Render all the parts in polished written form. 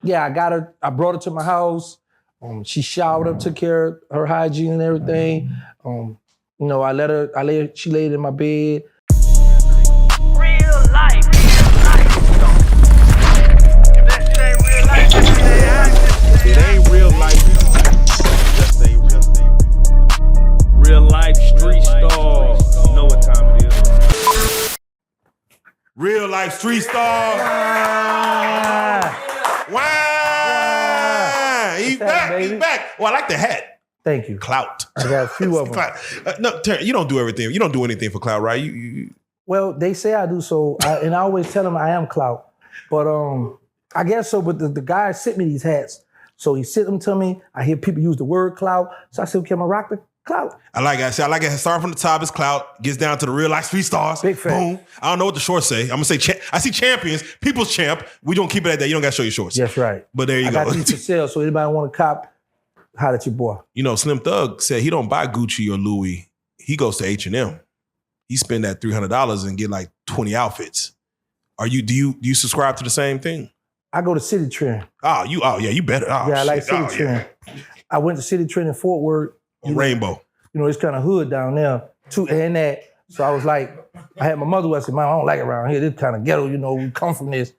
Yeah, I brought her to my house. She showered up, took care of her hygiene and everything. You know, she laid in my bed. Real life. If that shit ain't real life, it ain't real life. Just say real life street stars. You know what time it is. Real life street stars. Wow. He's back. He's back. Well, I like the hat. Thank you. Clout. I got a few of them. No, Terrance, you don't do everything. You don't do anything for clout, right? Well, they say I do, so and I always tell them I am clout. But I guess so. But the guy sent me these hats, so he sent them to me. I hear people use the word clout, so I said, "Okay, I'm gonna rock the clout." I like it. Start from the top. It's clout. Gets down to the real life street stars. Big fan. Boom. I don't know what the shorts say. I'm gonna say I see champions, people's champ. We don't keep it at that. You don't gotta show your shorts. That's right. But there you go. I got these for sale, so anybody want to cop, holler at your boy. You know, Slim Thug said he don't buy Gucci or Louis. He goes to H&M. He spend that $300 and get like 20 outfits. Do you subscribe to the same thing? I go to City Trend. You better. Oh, yeah, I like shit. City Trend. Yeah. I went to City Trend in Fort Worth. Rainbow. You know, it's kind of hood down there too, and that. So I was like, I had my mother. I said, "Man, I don't like it around here. This kind of ghetto. You know, we come from this."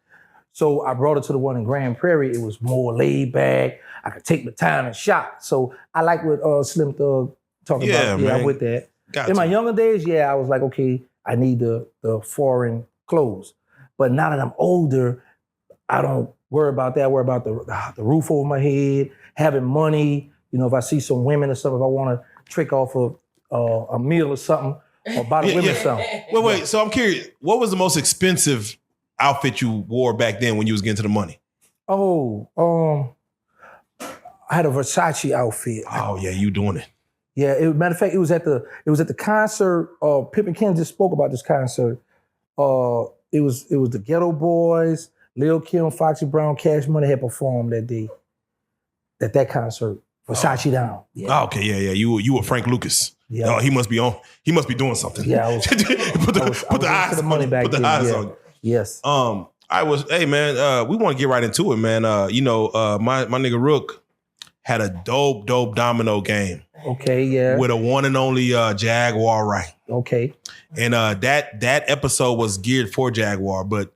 So I brought her to the one in Grand Prairie. It was more laid back. I could take my time and shop. So I like what Slim Thug talking about. Yeah, I'm with that. Gotcha. In my younger days, I was like, okay, I need the foreign clothes. But now that I'm older, I don't worry about that. I worry about the roof over my head, having money. You know, if I see some women or something, if I want to trick off a meal or something, or buy the women something. Wait. So I'm curious, what was the most expensive outfit you wore back then when you was getting to the money? I had a Versace outfit. Oh yeah, you doing it. Yeah, matter of fact, it was at the concert. Pippin Ken just spoke about this concert. It was the Ghetto Boys, Lil Kim, Foxy Brown, Cash Money had performed that day. At that concert, Versace down. Yeah. Oh, okay, yeah. You were Frank Lucas. Yeah. Oh, he must be on. He must be doing something. Yeah, I was. put the eyes on. Yes. Hey man, we want to get right into it, man. My nigga Rook had a dope domino game. Okay, yeah. With a one and only Jaguar Wright. Okay. And that episode was geared for Jaguar, but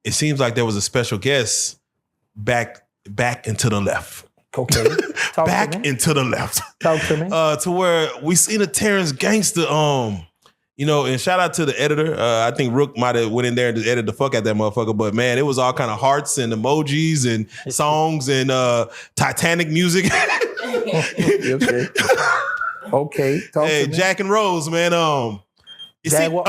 it seems like there was a special guest back and to the left. Okay. Back and to the left. Talk to me. To where we seen a Terrance Gangsta, and shout out to the editor. I think Rook might have went in there and just edited the fuck out that motherfucker. But man, it was all kind of hearts and emojis and songs and Titanic music. Okay. Okay. Talk to me. Jack and Rose, man. Jaguar,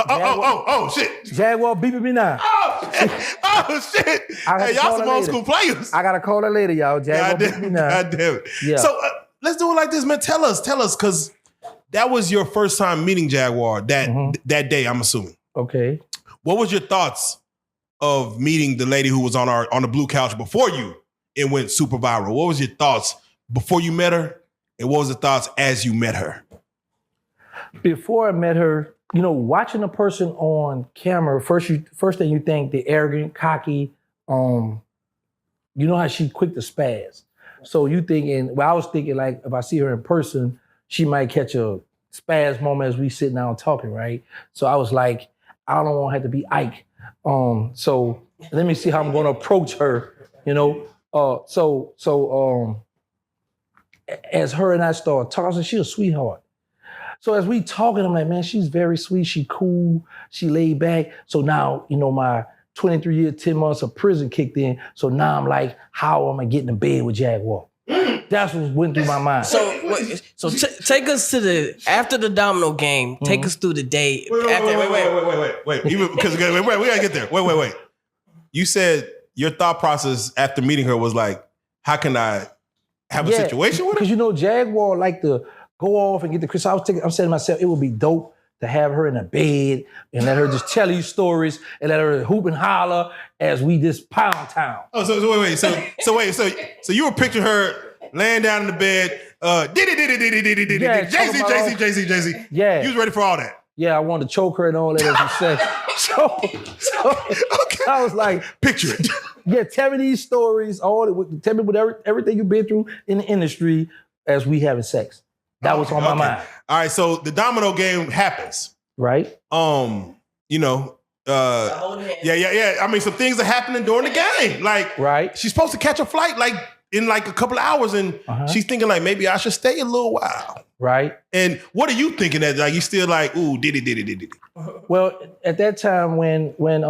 shit. Jaguar beeping me now. Oh shit. Hey, y'all some old school players. I gotta call her later, y'all. Jaguar beeping me now. God damn it. Yeah. So let's do it like this, man. Tell us, because that was your first time meeting Jaguar that day, I'm assuming. Okay. What was your thoughts of meeting the lady who was on the blue couch before you and went super viral? What was your thoughts before you met her? And what was the thoughts as you met her? Before I met her, watching a person on camera, first thing you think, they're arrogant, cocky. You know how she quick to spaz. So I was thinking like, if I see her in person, she might catch a spaz moment as we sitting down talking, right? So I was like, I don't want to have to be Ike. So let me see how I'm going to approach her, as her and I started talking, she's a sweetheart. So as we talking, I'm like, man, she's very sweet. She cool. She laid back. So now, my 23 years, 10 months of prison kicked in. So now I'm like, how am I getting in bed with Jaguar? That's what went through my mind. So take us to after the domino game. Take us through the day. Wait. We gotta get there. Wait. You said your thought process after meeting her was like, how can I have a situation with her? Because Jaguar like to go off and get the Chris. I'm saying to myself, it would be dope to have her in a bed and let her just tell you stories and let her hoop and holler as we just pound town. Oh, so you were picturing her laying down in the bed, Diddy, Yeah, Jay-Z. Yeah. You was ready for all that? Yeah, I wanted to choke her and all that, as you said. So I was like, Picture it. yeah, tell me these stories. Tell me everything you've been through in the industry as we having sex. That was on my mind. All right, so the domino game happens. Right? You know, yeah. I mean, some things are happening during the game. Like, right. She's supposed to catch a flight like in like a couple of hours, and she's thinking like maybe I should stay a little while. Right. And what are you thinking that like you still like, ooh, Diddy? Well, at that time when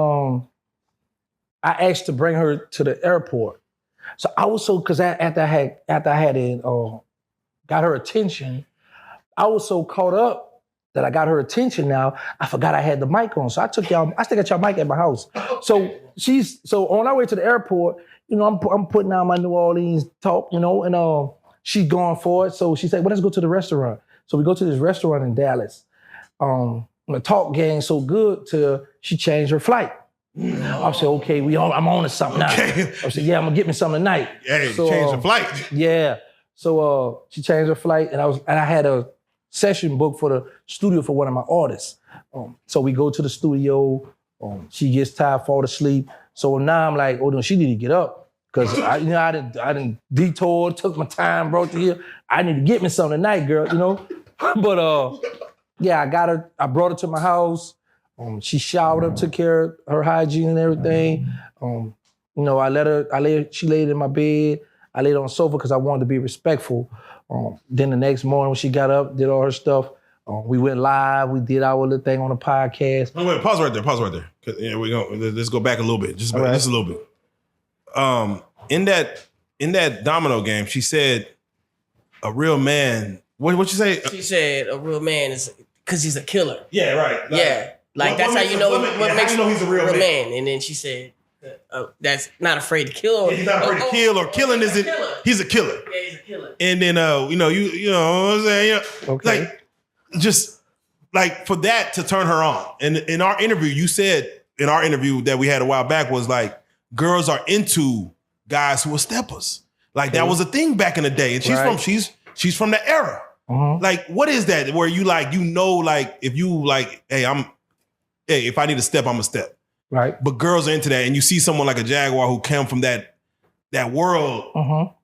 I asked to bring her to the airport, so I was so because after I had got her attention, I was so caught up that I got her attention. Now I forgot I had the mic on, so I still got y'all mic at my house. So on our way to the airport, you know, I'm putting out my New Orleans talk, you know, and she's going for it. So she said, well, let's go to the restaurant. So we go to this restaurant in Dallas. The talk game so good till she changed her flight. I said, okay, I'm on to something now. I said, yeah, I'm gonna get me something tonight. Hey, so, change the flight. Yeah. So she changed her flight, and I had a session booked for the studio for one of my artists. So we go to the studio. She gets tired, fall asleep. So now I'm like, oh no, she need to get up because I didn't detour, took my time, brought to here. I need to get me something tonight, girl. You know. But yeah, I brought her to my house. She showered up, took care of her hygiene and everything. You know, she laid in my bed. I laid on the sofa because I wanted to be respectful. Then the next morning when she got up, did all her stuff, we went live. We did our little thing on the podcast. Wait, pause right there. Yeah, let's go back a little bit, just a little bit. In that domino game, she said, "A real man." What you say? She said, "A real man is because he's a killer." Yeah, right. Like that's how you know what makes you know he's a real man. And then she said, "That's not afraid to kill." He's not afraid to kill, or killing isn't. He's a killer. Yeah, he's a killer. And then you know what I'm saying? Okay. Like just like for that to turn her on. And in our interview, you said in our interview that we had a while back was like girls are into guys who are steppers. Like that was a thing back in the day. And she's from the era. Like what is that where you like like if you like if I need a step, I'm a step. Right. But girls are into that, and you see someone like a Jaguar who came from that world.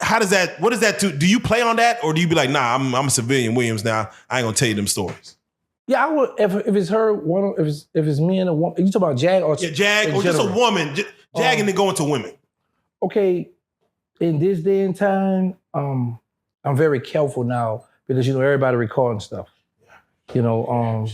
How does that? What does that do? Do you play on that, or do you be like, nah, I'm a civilian Williams now. I ain't gonna tell you them stories. Yeah, I would if it's her. If it's me and a woman. You talk about Jag or Jag or just a woman. Jag and then going to women. Okay, in this day and time, I'm very careful now because you know everybody recording stuff. You know,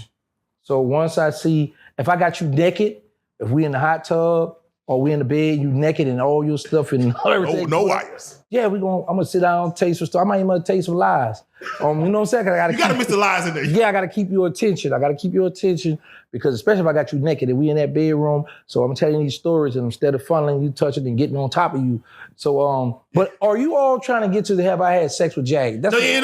so once I see if I got you naked, if we in the hot tub or we in the bed, you naked and all your stuff and everything. No wires. Yeah, I'm gonna sit down, taste some stuff. I might even taste some lies. You know what I'm saying? You gotta miss the lies in there. Yeah, I gotta keep your attention. Because especially if I got you naked and we in that bedroom, so I'm telling these stories and instead of funneling you, touching and getting on top of you. So, but are you all trying to get to the have I had sex with Jag? No, wait. Hey,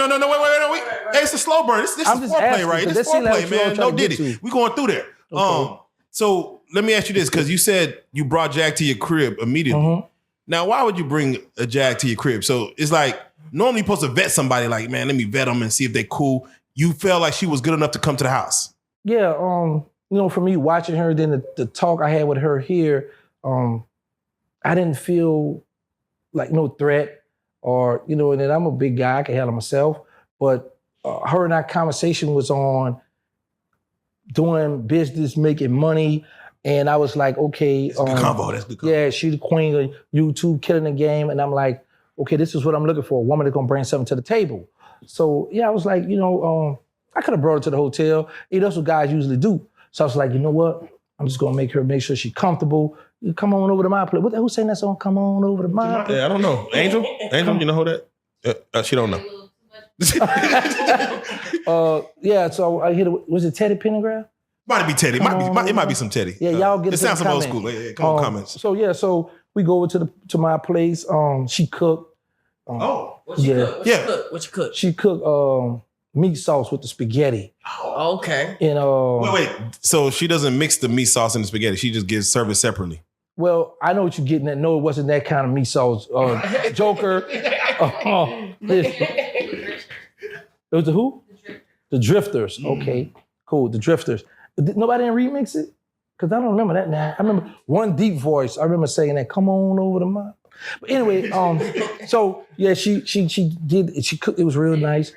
it's a slow burn. This is foreplay, right? This is foreplay, man. No Diddy. We going through there. Okay. So let me ask you this, because you said you brought Jag to your crib immediately. Now, why would you bring a Jag to your crib? So it's like, normally you're supposed to vet somebody like, man, let me vet them and see if they're cool. You felt like she was good enough to come to the house. Yeah, you know, for me watching her, then the talk I had with her here, I didn't feel like no threat or, you know, and then I'm a big guy, I can handle myself. But her and I conversation was on doing business, making money. And I was like, okay. That's good combo. That's good combo. Yeah, she's the queen of YouTube, killing the game. And I'm like, okay, this is what I'm looking for. A woman that's gonna bring something to the table. So yeah, I was like, you know, I could have brought her to the hotel. That's what guys usually do. So I was like, you know what? I'm just gonna make sure she's comfortable. You come on over to my place. Who's saying that song? Come on over to my place. Yeah, I don't know. Angel, you know who that? She don't know. Yeah, so I hit it. Was it Teddy Pendergrass? Might be Teddy. It might be some Teddy. Yeah, y'all get it. It sounds some old school. Yeah, come on, comments. So we go over to my place. She cooked. What she cook? She cooked meat sauce with the spaghetti. Oh, okay. And wait. So she doesn't mix the meat sauce and the spaghetti. She just gets served separately. Well, I know what you're getting at. No, it wasn't that kind of meat sauce. Joker. It was the who? The Drifters. Okay. Cool. The Drifters. Nobody didn't remix it? Because I don't remember that now. I remember one deep voice. I remember saying that, come on over to my. But anyway, so yeah, she did, she cooked, it was real nice.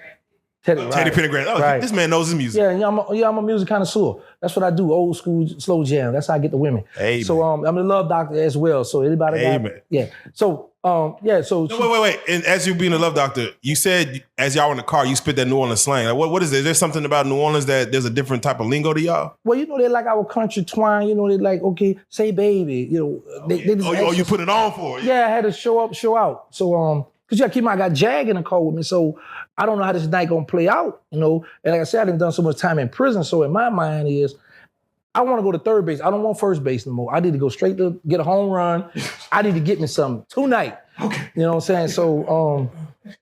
Teddy Pendergrass. Oh, right. This man knows his music. Yeah, I'm a music connoisseur. That's what I do, old school, slow jam. That's how I get the women. Amen. So I'm a love doctor as well. So anybody got, Amen. yeah. So, so. No, wait. And as you being a love doctor, you said as y'all were in the car, you spit that New Orleans slang. Like, what is it? Is there something about New Orleans that there's a different type of lingo to y'all? Well, they like our country twang. They like, okay, say baby. They just You put it on for it. Yeah, I had to show up, show out. So, because I got Jag in the car with me, so I don't know how this night gonna play out, And like I said, I done done so much time in prison, so in my mind is, I want to go to third base. I don't want first base no more. I need to go straight to get a home run. I need to get me something tonight. Okay. You know what I'm saying? So,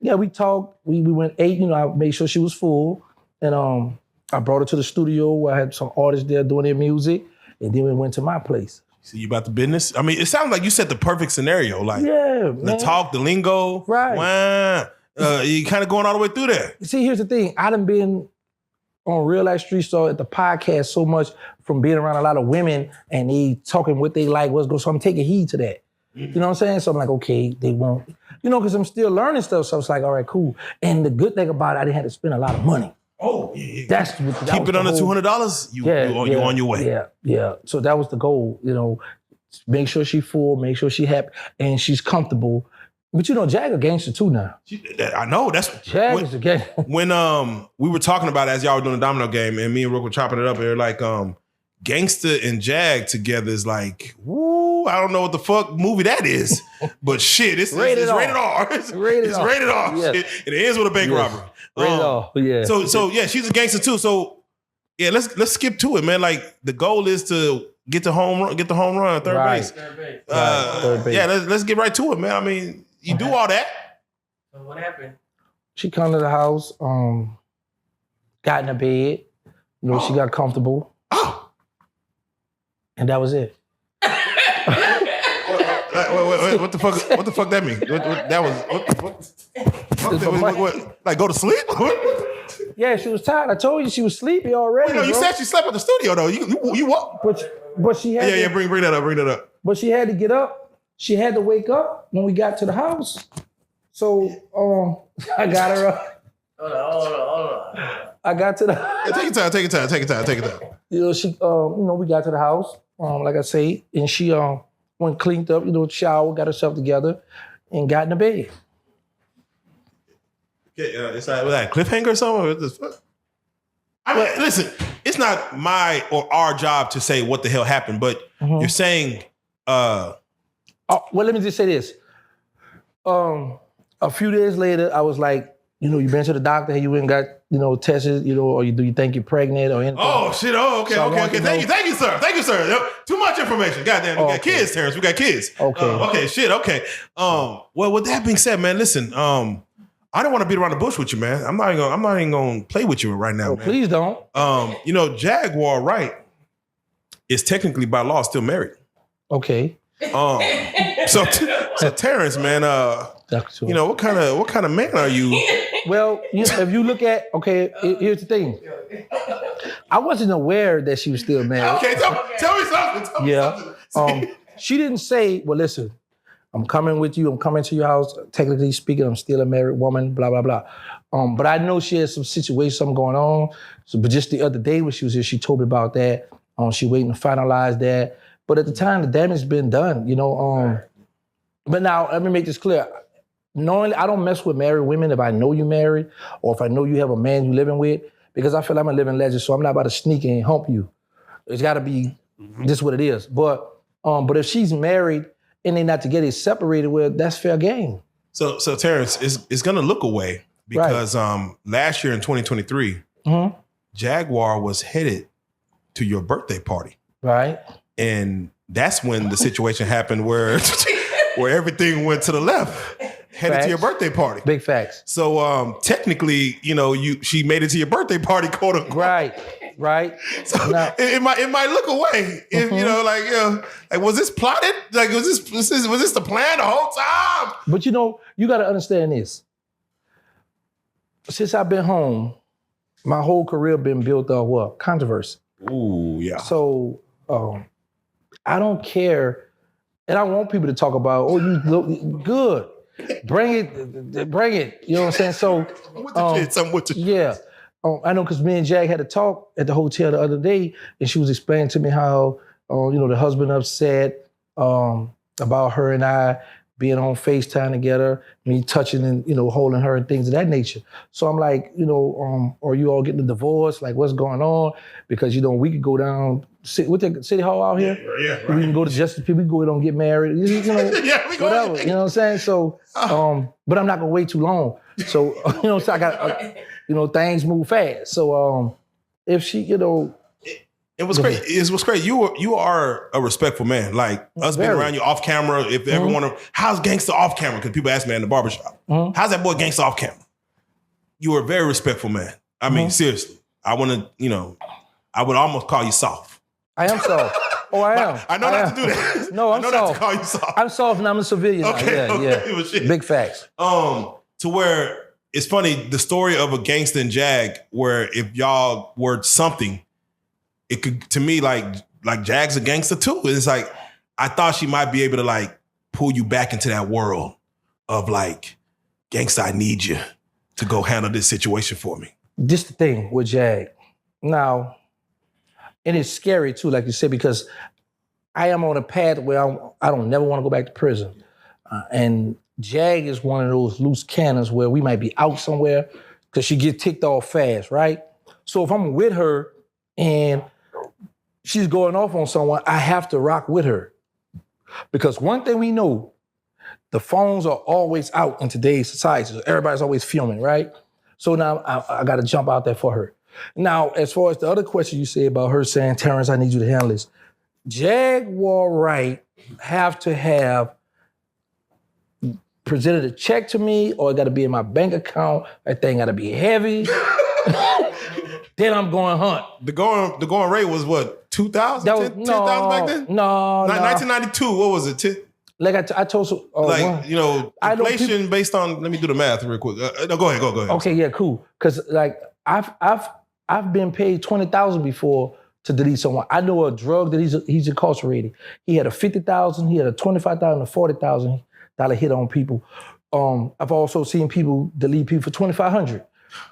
yeah, we talked. We went 8. I made sure she was full, and I brought her to the studio. I had some artists there doing their music, and then we went to my place. So you about the business? I mean, it sounds like you set the perfect scenario. Like, yeah, the talk, the lingo. Right. Wow. You kind of going all the way through there. See, here's the thing. I done been on Real Life Street Star at the podcast so much from being around a lot of women and they talking what they like, what's going. So I'm taking heed to that. You know what I'm saying? So I'm like, okay, they won't. because I'm still learning stuff. So it's like, all right, cool. And the good thing about it, I didn't have to spend a lot of money. Oh, yeah. That's what, that keep it under $200. You're on your way. Yeah. So that was the goal. Make sure she's full, make sure she's happy, and she's comfortable. But Jaguar Gangsta too now. I know. That's Jaguar's a gangster. When we were talking about it as y'all were doing the domino game, and me and Rook were chopping it up, and they're like, Gangsta and Jag together is like, woo, I don't know what the fuck movie that is. But shit, it's rated R. It's rated R. Yes. Shit. And it ends with a bank robbery. Rated R, yeah. So yeah, she's a gangster too. So yeah, let's skip to it, man. Like the goal is to get the home run, third base. Third base. Yeah, let's get right to it, man. I mean, you do all that. So what happened? She come to the house, got in the bed, she got comfortable. Oh. And that was it. Wait, what the fuck? What the fuck that mean? What? Like go to sleep? Yeah, she was tired. I told you she was sleepy already. You said she slept at the studio though. You what? But she had. Yeah. Bring that up. But she had to get up. She had to wake up when we got to the house. So I got her up. Hold on. I got to the. Yeah, take your time. She we got to the house. Like I say, and she went cleaned up, shower, got herself together, and got in the bed. It's like, was that a cliffhanger or something? What the fuck? I mean, listen, it's not my or our job to say what the hell happened, but you're saying. Well, let me just say this. A few days later, I was like, you've been to the doctor, and you went and got, tested, or do you think you're pregnant or anything? Oh, shit. Oh, okay, So okay. Thank you, sir. Too much information. Goddamn, we got kids, Terrance. We got kids. Okay. Okay, shit, okay. Well, with that being said, man, listen, I don't want to beat around the bush with you, man. I'm not even gonna play with you right now, man. Please don't. Jaguar Wright is technically by law still married. Okay. So Terrance, man, what kind of man are you? Well, if you look at, here's the thing. I wasn't aware that she was still married. Okay, tell me something. Yeah. She didn't say, well, listen, I'm coming with you. I'm coming to your house. Technically speaking, I'm still a married woman, blah, blah, blah. But I know she has some situation, something going on. But just the other day when she was here, she told me about that. She waiting to finalize that. But at the time, the damage has been done, But now, let me make this clear. Knowing I don't mess with married women if I know you married or if I know you have a man you're living with, because I feel I'm a living legend, so I'm not about to sneak and hump you. It's got to be just what it is. But if she's married and they're not together, separated, well, that's fair game. So Terrance, it's gonna look away because last year in 2023, Jaguar was headed to your birthday party. Right. And that's when the situation happened where everything went to the left, headed to your birthday party. Big facts. So technically, she made it to your birthday party, quote unquote. Right. So now, it might look away. If like was this plotted? Like was this the plan the whole time? But you got to understand this. Since I've been home, my whole career been built off what? Controversy. Ooh, yeah. So I don't care, and I want people to talk about, oh, you look good. Bring it. You know what I'm saying? So I'm with you. yeah. I know because me and Jag had a talk at the hotel the other day, and she was explaining to me how the husband upset about her and I being on FaceTime together, me touching and holding her and things of that nature. So I'm like, are you all getting a divorce? Like, what's going on? Because we could go down City Hall out here. Yeah, right. We can go to Justice People. We can go and get married. Yeah, we go. Whatever. You know what I'm saying? So, but I'm not gonna wait too long. So so I got things move fast. So if she, It was great. It was great. You are a respectful man. Like us being around you off camera. If everyone, how's Gangsta off camera? Because people ask me in the barbershop, how's that boy Gangsta off camera? You are a very respectful man. I mean, seriously. I want to, I would almost call you soft. I am soft. Oh, I am. I know not to do that. No, I'm I know soft. not to call you soft. I'm soft and I'm a civilian now. Okay, Yeah. well, shit. Big facts. To where it's funny, the story of a Gangsta and Jag, where if y'all were something, it could, to me, like Jag's a gangster too. It's like, I thought she might be able to like pull you back into that world of like, Gangsta, I need you to go handle this situation for me. This the thing with Jag. Now, and it's scary too, like you said, because I am on a path where I don't never want to go back to prison. And Jag is one of those loose cannons where we might be out somewhere because she gets ticked off fast, right? So if I'm with her and she's going off on someone, I have to rock with her. Because one thing we know, the phones are always out in today's society. So everybody's always filming, right? So now I got to jump out there for her. Now, as far as the other question you said about her saying, Terrance, I need you to handle this. Jaguar Wright have to have presented a check to me, or it got to be in my bank account. That thing got to be heavy. Then I'm going hunt. The going rate was what, 2,000? 10,000 back then? No. 1992, what was it? Like I told you. Inflation based on, let me do the math real quick. No, go ahead. Okay, yeah, cool. Because like I've been paid $20,000 before to delete someone. I know a drug that he's incarcerated. He had a $50,000, he had a $25,000, a $40,000 hit on people. I've also seen people delete people for $2,500.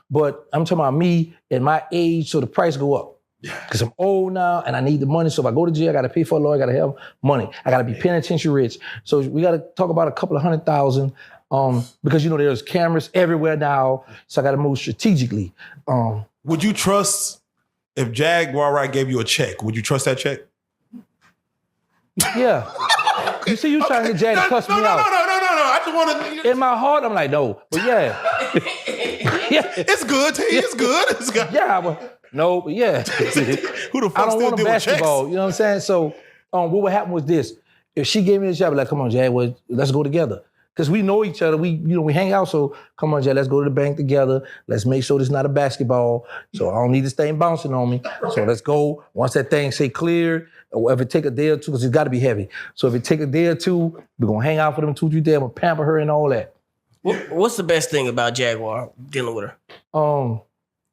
But I'm talking about me and my age, so the price go up. Because I'm old now and I need the money. So if I go to jail, I got to pay for a lawyer, I got to have money. I got to be penitentiary rich. So we got to talk about a couple of $100,000 because there's cameras everywhere now. So I got to move strategically. Would you trust, if Jaguar Wright gave you a check, would you trust that check? Yeah. You see, you trying to get Jag to cuss me out. No. I just want to. In my heart, I'm like, no. But yeah. It's good, T. It's good. It's good. Yeah, but no, but yeah. Who the fuck I don't still want a deal with checks? basketball. You know what I'm saying? So what would happen was this. If she gave me the job, I'd be like, come on, Jag, well, let's go together. Because we know each other. We hang out. So come on, Jag, let's go to the bank together. Let's make sure this not a basketball. So I don't need this thing bouncing on me. So let's go. Once that thing say clear, or if it take a day or two, because it's got to be heavy. So if it take a day or two, we're going to hang out for them 2-3 days. I'm going to pamper her and all that. What's the best thing about Jaguar dealing with her?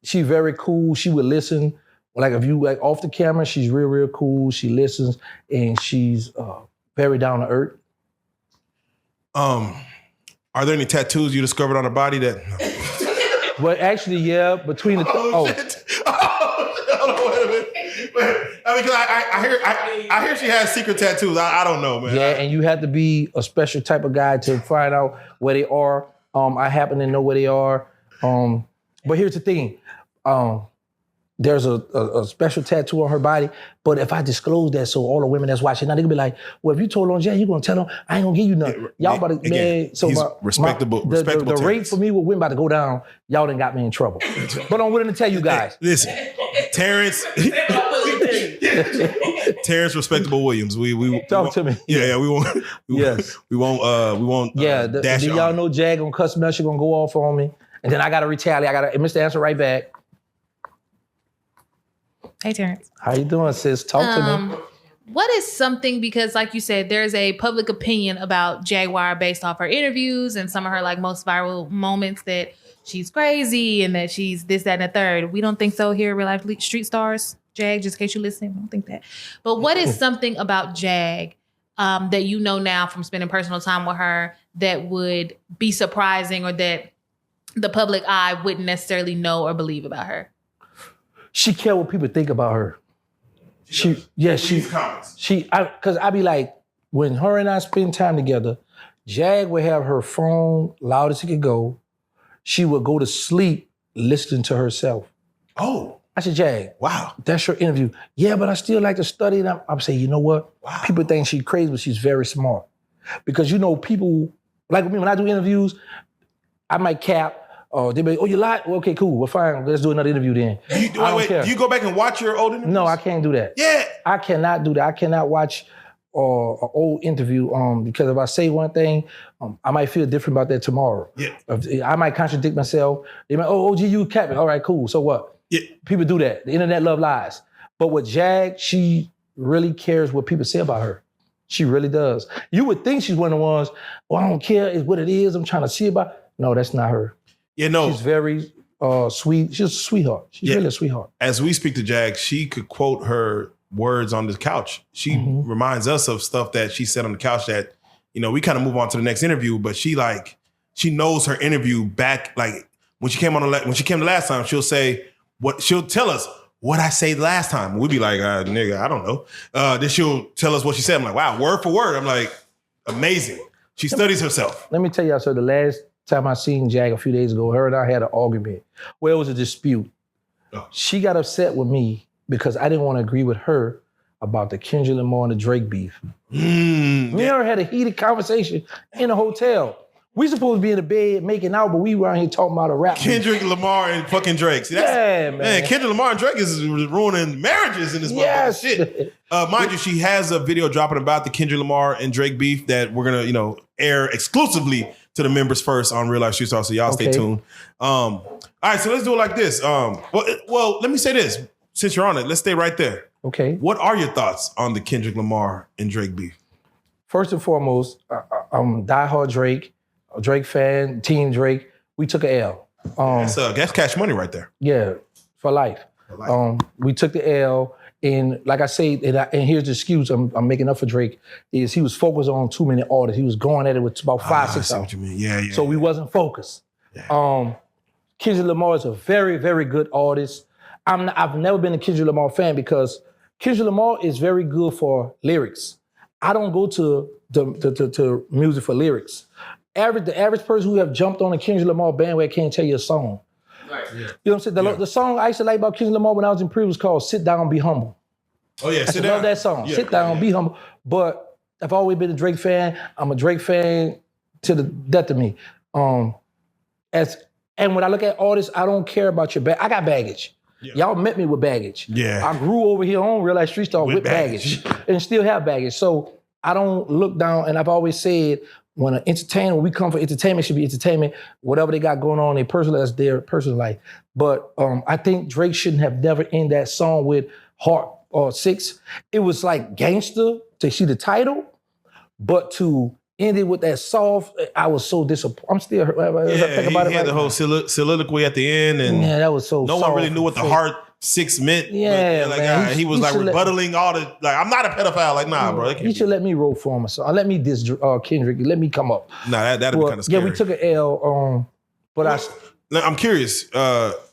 She's very cool. She would listen. Like if you off the camera, she's real cool. She listens and she's very down to earth. Are there any tattoos you discovered on her body that? Well, actually, yeah. Between the shit. Hold on, wait a minute. I mean, because I hear she has secret tattoos. I don't know, man. Yeah, and you have to be a special type of guy to find out where they are. I happen to know where they are. But here's the thing. There's a special tattoo on her body, but if I disclose that, so all the women that's watching now, they gonna be like, well, if you told on Jay, you gonna tell them, I ain't gonna give you nothing. Y'all about to, man, so he's respectable. The rate for me with women about to go down, y'all done got me in trouble. But I'm willing to tell you guys. Listen, Terrance Respectable Williams. We talk to me. Yeah, we won't. Yes. We won't. Yeah, dash do y'all know Jag gonna cuss me out? She gonna go off on me, and then I gotta retaliate. I gotta Mr. Answer right back. Hey, Terrance. How you doing, sis? Talk to me. What is something, because like you said, there's a public opinion about Jaguar based off her interviews and some of her like most viral moments that she's crazy and that she's this, that, and the third. We don't think so here, Real Life Street Stars. Jag, just in case you're listening, we don't think that. But what is something about Jag that you know now from spending personal time with her that would be surprising or that the public eye wouldn't necessarily know or believe about her? She care what people think about her. Because I be like, when her and I spend time together, Jag would have her phone loud as it could go. She would go to sleep listening to herself. Oh. I said, Jag, wow, that's your interview. Yeah, but I still like to study. And I'm saying, you know what? Wow. People think she's crazy, but she's very smart. Because you know, people, like with me, when I do interviews, I might cap. They be, oh, you lied? Well, okay, cool. Well, fine. Let's do another interview then. Do you go back and watch your old interviews? No, I can't do that. Yeah. I cannot do that. I cannot watch an old interview because if I say one thing, I might feel different about that tomorrow. Yeah. I might contradict myself. They might, OG, you capping. All right, cool. So what? Yeah. People do that. The internet love lies. But with Jag, she really cares what people say about her. She really does. You would think she's one of the ones, well, I don't care. It's what it is. I'm trying to see about. No, that's not her. Yeah, no. She's very sweet. She's a sweetheart. She's really a sweetheart. As we speak to Jag, she could quote her words on the couch. She reminds us of stuff that she said on the couch that, you know, we kind of move on to the next interview, but she knows her interview back. Like when she came the last time, she'll tell us what I say the last time. We'd be like, nigga, I don't know. Then she'll tell us what she said. I'm like, wow, word for word. I'm like, amazing. She studies herself. Let me tell y'all, so the last time I seen Jag a few days ago, her and I had an argument. Well, it was a dispute. Oh. She got upset with me because I didn't want to agree with her about the Kendrick Lamar and the Drake beef. Me and her had a heated conversation in a hotel. We supposed to be in the bed making out, but we were out here talking about a rap. Kendrick Lamar and fucking Drake. See, man. Kendrick Lamar and Drake is ruining marriages in this motherfucking shit. Mind you, she has a video dropping about the Kendrick Lamar and Drake beef that we're gonna, air exclusively to the members first on Real Life Street Stars, so y'all stay tuned. All right, so let's do it like this. Well, let me say this. Since you're on it, let's stay right there. Okay. What are your thoughts on the Kendrick Lamar and Drake beef? First and foremost, I'm diehard Drake fan, Team Drake. We took a L. That's cash money right there. Yeah, for life. We took the L, and like I say, and here's the excuse I'm making up for Drake, is he was focused on too many artists. He was going at it with about 5, 6 I see what you mean. Yeah. So we wasn't focused. Yeah. Kendrick Lamar is a very, very good artist. I've never been a Kendrick Lamar fan because Kendrick Lamar is very good for lyrics. I don't go to music for lyrics. The average person who have jumped on a Kendrick Lamar bandwagon can't tell you a song. Right. Yeah. You know what I'm saying? The song I used to like about Kendrick Lamar when I was in pre was called "Sit Down, Be Humble." Oh yeah, I love that song. Yeah, Sit down, be humble. But I've always been a Drake fan. I'm a Drake fan to the death of me. And when I look at artists, I don't care about your I got baggage. Yeah. Y'all met me with baggage. Yeah. I grew over here on Real Life Street Stars with baggage and still have baggage. So I don't look down, and I've always said, when we come for entertainment, should be entertainment. Whatever they got going on in their personal, that's their personal life. But I think Drake shouldn't have never ended that song with Heart or 6. It was like gangster to see the title, but to end it with that soft, I was so disappointed. I'm still hurt. He had the whole soliloquy at the end, and that was so. No one really knew what the Heart 6 meant. Yeah, man. He was like rebuttaling all the I'm not a pedophile. Like, nah, bro. He should let me roll for him or something. Let me diss Kendrick. Let me come up. Nah, that'd be kind of scary. Yeah, we took an L. But I'm curious.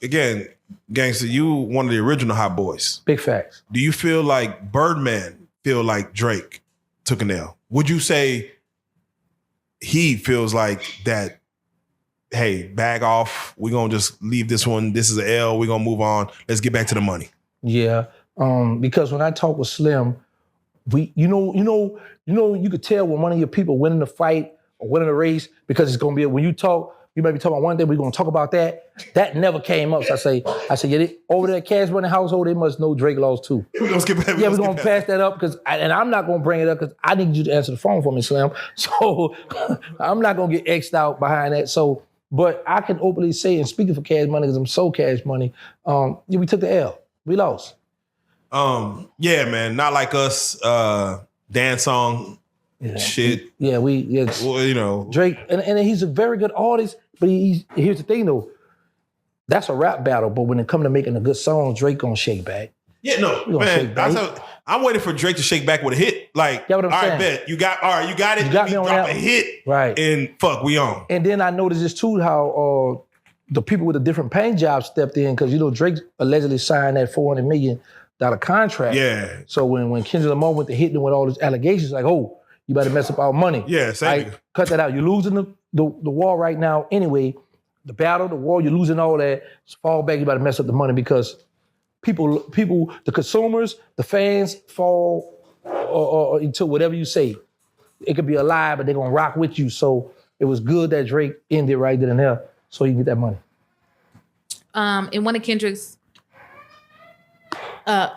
Again, Gangsta, you one of the original Hot Boys. Big facts. Do you feel like Birdman feel like Drake took an L? Would you say he feels like that? Hey, bag off. We're gonna just leave this one. This is an L. We're gonna move on. Let's get back to the money. Yeah. Because when I talk with Slim, you could tell when one of your people winning the fight or winning a race because it's gonna be when you talk, you might be talking about one thing, we're gonna talk about that. That never came up. So I say, yeah, over there, Cash Money household, they must know Drake laws too. We're gonna skip that. Yeah, we're gonna pass that up and I'm not gonna bring it up because I need you to answer the phone for me, Slim. So I'm not gonna get X'd out behind that. So. But I can openly say, and speaking for Cash Money, because I'm so Cash Money, we took the L. We lost. Yeah, man. Not Like Us. Dance song shit. Well, you know. Drake, and he's a very good artist, but here's the thing though. That's a rap battle, but when it comes to making a good song, Drake gonna shake back. Yeah, no, man. I'm waiting for Drake to shake back with a hit. Like, Yeah, what I'm all right, saying. bet. You got it. You got me Let on drop that. a hit. Right. And fuck, we on. And then I noticed this too, how the people with the different paint jobs stepped in, because Drake allegedly signed that $400 million contract. Yeah. So when Kendrick Lamar went to hit them with all these allegations, like, oh, you better mess up our money. Yeah, same. Like, cut that out. You're losing the war right now anyway. The battle, the war, you're losing all that. Just fall back, you better mess up the money, because people, the consumers, the fans fall into whatever you say. It could be a lie, but they're gonna rock with you. So it was good that Drake ended right then and there, so he can get that money. In one of Kendrick's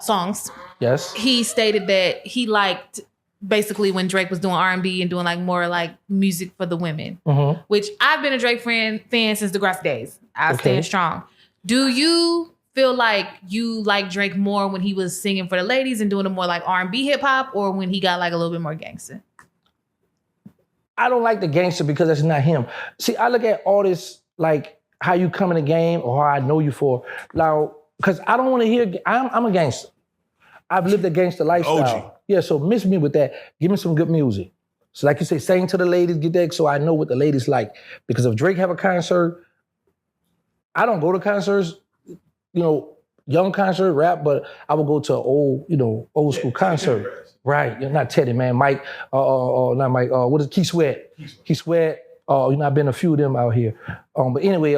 songs, Yes. he stated that he liked basically when Drake was doing R&B and doing like more like music for the women, which I've been a Drake fan since the Grassy days. I stand strong. Do you feel like you like Drake more when he was singing for the ladies and doing a more like R&B hip hop, or when he got like a little bit more gangster? I don't like the gangster because that's not him. See, I look at artists like how you come in the game or how I know you for. Now, because I don't want to hear, I'm a gangster. I've lived a gangster lifestyle. OG. Yeah, so miss me with that. Give me some good music. So like you say, sing to the ladies, get that, so I know what the ladies like. Because if Drake have a concert, I don't go to concerts, young concert, rap, but I would go to an old school concert. Right, not Teddy, man. Mike, not Mike, what is Keith Sweat? Keith Sweat, I've been a few of them out here. But anyway,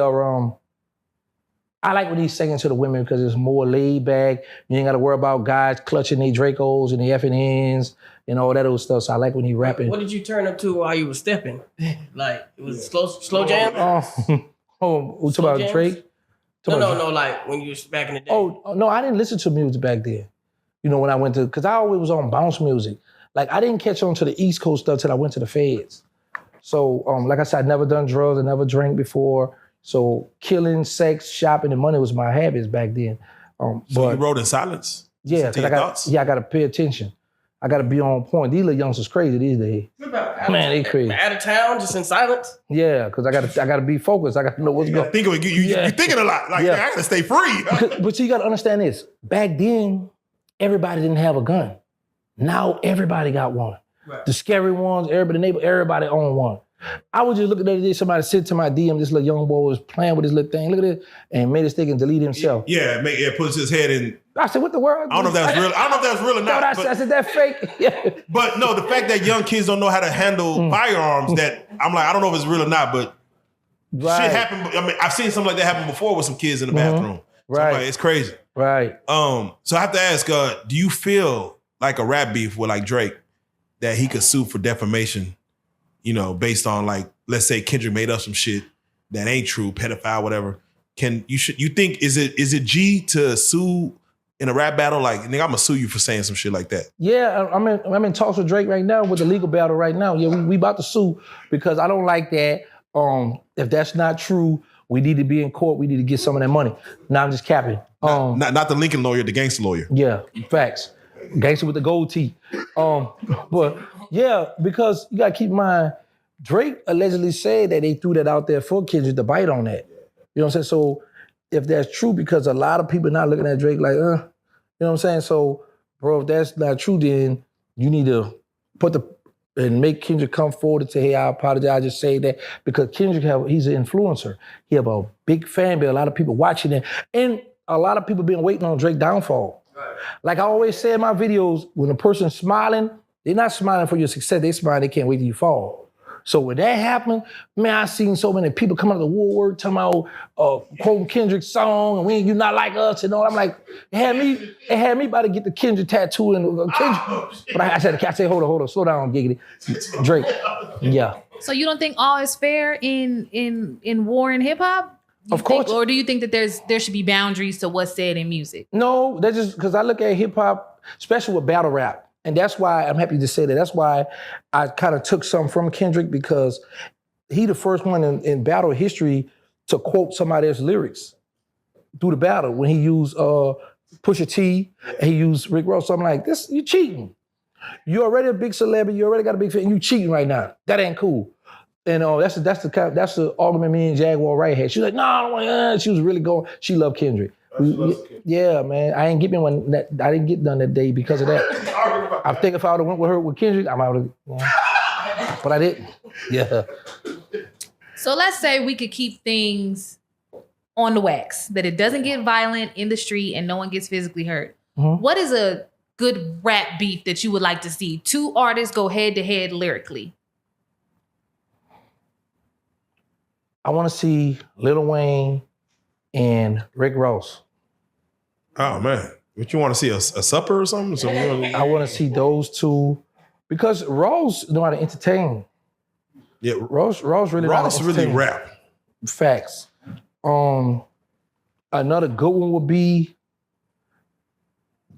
I like when he's singing to the women because it's more laid back. You ain't got to worry about guys clutching their Dracos and their effing ends and all that old stuff. So I like when he rapping. What did you turn up to while you was stepping? Like, it was slow jam? We talk about jams? Drake? No, like when you was back in the day. Oh, no, I didn't listen to music back then. When I went to, because I always was on bounce music. Like, I didn't catch on to the East Coast stuff till I went to the Feds. So, like I said, I never done drugs, I never drank before. So killing, sex, shopping, and money was my habits back then. So but you wrote in silence? yeah, because I got to pay attention. I got to be on point. These little youngsters crazy these days. Man, they crazy. Out of town, just in silence? Yeah, because I got to be focused. I got to know what's going on. Think of it. You're thinking a lot. Like, I got to stay free. But you got to understand this. Back then, everybody didn't have a gun. Now everybody got one. Right. The scary ones, everybody owned one. I was just looking at it, somebody sent to my DM, this little young boy was playing with this little thing, look at it, and made a stick and delete himself. Yeah, puts his head in. I said, what the world? I don't know if that's real. I don't know if that's real or not. I said, that fake? But no, the fact that young kids don't know how to handle firearms, that I'm like, I don't know if it's real or not, but shit happened. I mean, I've seen something like that happen before with some kids in the bathroom. So Right. I'm like, it's crazy. Right. So I have to ask, do you feel like a rap beef with like Drake that he could sue for defamation, based on like, let's say Kendrick made up some shit that ain't true, pedophile, whatever. You think is it G to sue in a rap battle? Like, nigga, I'm gonna sue you for saying some shit like that. Yeah, I'm in talks with Drake right now with the legal battle right now. Yeah, we about to sue because I don't like that. If that's not true, we need to be in court. We need to get some of that money. Now I'm just capping. Not the Lincoln lawyer, the gangster lawyer. Yeah, facts. Gangster with the gold teeth. But yeah, because you gotta keep in mind, Drake allegedly said that they threw that out there for Kendrick to bite on that. You know what I'm saying? So if that's true, because a lot of people not looking at Drake like, you know what I'm saying? So, bro, if that's not true, then you need to and make Kendrick come forward and say, hey, I apologize, I just say that. Because Kendrick, he's an influencer. He have a big fan base, a lot of people watching it. And a lot of people been waiting on Drake's downfall. Right. Like I always say in my videos, when a person's smiling, they're not smiling for your success, they smiling, they can't wait till you fall. So when that happened, man, I seen so many people come out of the woodwork talking about quoting Kendrick's song and you not like us and all. I'm like, it had me about to get the Kendrick tattoo and Kendrick. But I said, hold on, slow down, giggity. Drake, yeah. So you don't think all is fair in war and hip hop? Of course. Or do you think that there should be boundaries to what's said in music? No, that's just because I look at hip hop, especially with battle rap. And that's why I'm happy to say that. That's why I kind of took some from Kendrick, because he the first one in battle history to quote somebody else's lyrics through the battle when he used Pusha T, and he used Rick Ross. So I'm like, this, you cheating. You're already a big celebrity. You already got a big fan. And you cheating right now. That ain't cool. And that's the argument me and Jaguar Wright had. She was like, no, I don't want. She was really going. She loved Kendrick. Yeah, man. I didn't get done that day because of that. I think if I would have went with her with Kendrick, I might have. But I didn't. Yeah. So let's say we could keep things on the wax, that it doesn't get violent in the street and no one gets physically hurt. Mm-hmm. What is a good rap beef that you would like to see? Two artists go head to head lyrically. I want to see Lil Wayne and Rick Ross. Oh man, what you want to see, a supper or something? I want to see those two because Ross know how to entertain. Yeah, Ross really know how to really entertain. rap. Facts. Another good one would be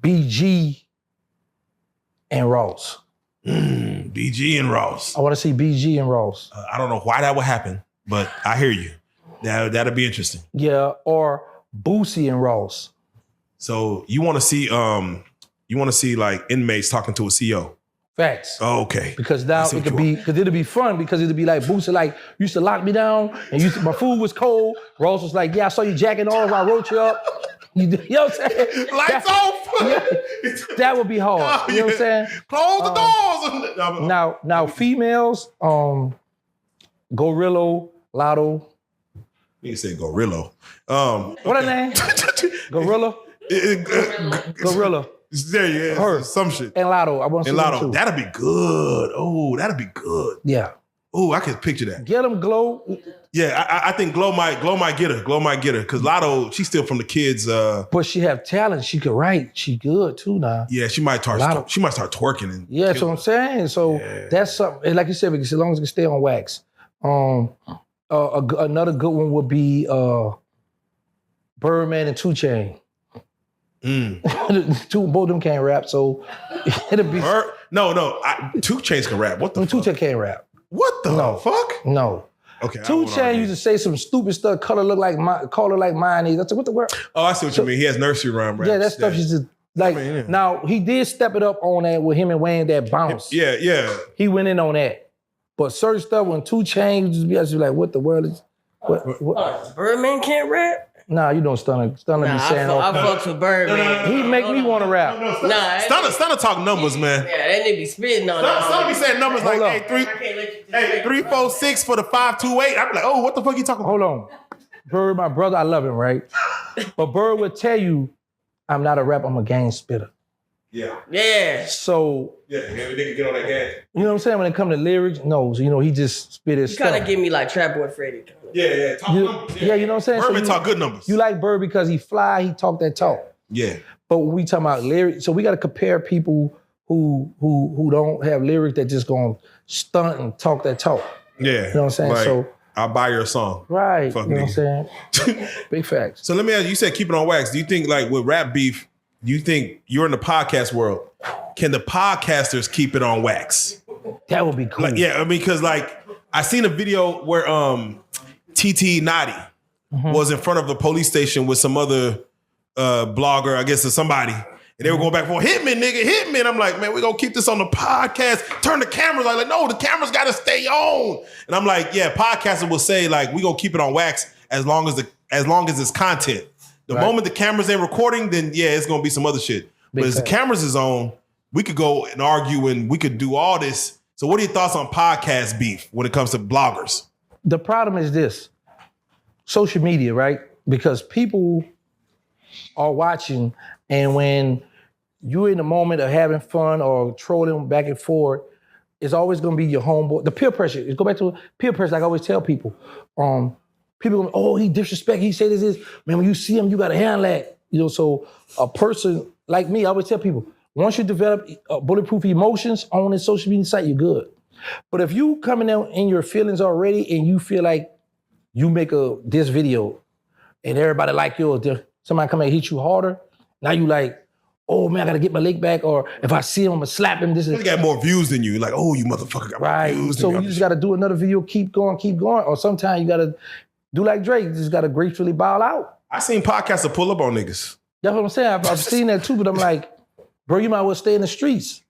BG and Ross. BG and Ross. I want to see BG and Ross. I don't know why that would happen, but I hear you. That'd be interesting. Yeah, or Boosie and Ross. So you want to see like inmates talking to a CEO. Facts. Oh, okay. Because now it could be, because it'll be fun, because it'll be like Boosie, like, you used to lock me down, and my food was cold. Ross was like, yeah, I saw you jacking off, I wrote you up. You know what I'm saying? Lights off. Yeah, that would be hard. You know what I'm saying? Close the doors. Now females, Gorilla, Lotto. You say Gorilla. What her name? Gorilla? Gorilla. There you go. Her. Some shit. And Lotto. I want to see them too. That'd be good. Oh, that'd be good. Yeah. Oh, I can picture that. Get them Glow. Yeah, I think Glow might get her. Glow might get her. Because Lotto, she's still from the kids. But she have talent. She could write. She good too now. Yeah, she might start twerking. And yeah, that's what I'm saying. So that's something, like you said, because as long as it can stay on wax. Another good one would be Birdman and 2 Chainz. Both of them can't rap, so it'll be. 2 Chainz can rap. What the 2 fuck? Chainz can't rap. What the fuck? No. Okay. 2 Chainz used to say some stupid stuff. Color like mayonnaise. That's what the word. Oh, I see what you mean. He has nursery rhyme raps. Yeah, that stuff is just like. I mean, yeah. Now he did step it up on that with him and Wayne, that bounce. Yeah. He went in on that, but certain stuff when 2 Chainz just be like, what the world is? What? Birdman can't rap? Nah, you don't Stunner. Stunner be saying I fucks with Birdman. He make me want to rap. Stunner talk numbers, man. Yeah, that nigga be spitting on that. Stunner be saying numbers Hold like, up. hey, 3, 4, 6 for the 5, 2, 8. I'm like, oh, what the fuck you talking about? Hold on. Bird, my brother, I love him, right? But Bird would tell you, I'm not a rapper, I'm a gang spitter. Yeah. So, nigga get on that gas. you know what I'm saying? When it comes to lyrics, no. So, he just spit his You stuff. kind of give me like Trap Boy Freddy. Yeah. Talk numbers. Yeah, you know what I'm saying? Birdman So talk good numbers. You like Bird because he fly, he talk that talk. Yeah. But when we talk about lyrics, so we got to compare people who don't have lyrics that just gonna stunt and talk that talk. Yeah. You know what I'm saying? Like, So I'll buy your song. right. Fuck you know me. what I'm saying? Big facts. So let me ask you, you said keep it on wax. Do you think like with rap beef, do you think you're in the podcast world? Can the podcasters keep it on wax? That would be cool. Like, yeah, I mean, because like I seen a video where TT Nadi was in front of the police station with some other blogger, I guess, or somebody. And they were going back and forth, hit me, nigga, hit me. And I'm like, man, we're going to keep this on the podcast. Turn the cameras on. Like, no, the cameras got to stay on. And I'm like, yeah, podcasters will say, like, we're going to keep it on wax as long as it's content. The moment the cameras ain't recording, then, yeah, it's going to be some other shit. But as the cameras is on, we could go and argue and we could do all this. So what are your thoughts on podcast beef when it comes to bloggers? The problem is this. Social media, right? Because people are watching, and when you're in the moment of having fun or trolling back and forth, it's always gonna be your homeboy. The peer pressure. Let's go back to peer pressure, like I always tell people. People go, oh, he disrespect, he say this. Man, when you see him, you gotta handle that. You know, so a person like me, I always tell people, once you develop bulletproof emotions on a social media site, you're good. But if you coming out in your feelings already and you feel like you make this video and everybody like yours, somebody come and hit you harder, now you like, oh man, I gotta get my leg back, or if I see him, I'm gonna slap him. This is He got more views than you. Like, oh, you motherfucker got more views so than you just gotta do another video, keep going. Or sometimes you gotta do like Drake, you just gotta gracefully bow out. I seen podcasts that pull up on niggas. That's what I'm saying. I've seen that too, but I'm like, bro, you might well stay in the streets.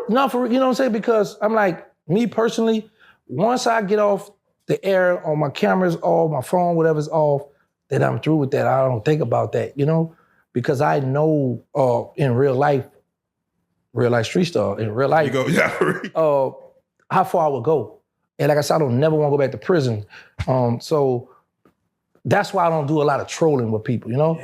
No, for you know what I'm saying? Because I'm like, me personally, once I get off the air on my cameras off, my phone, whatever's off, then I'm through with that. I don't think about that, you know? Because I know in real life street star, in real life, how far I would go. And like I said, I don't never want to go back to prison. So that's why I don't do a lot of trolling with people, you know?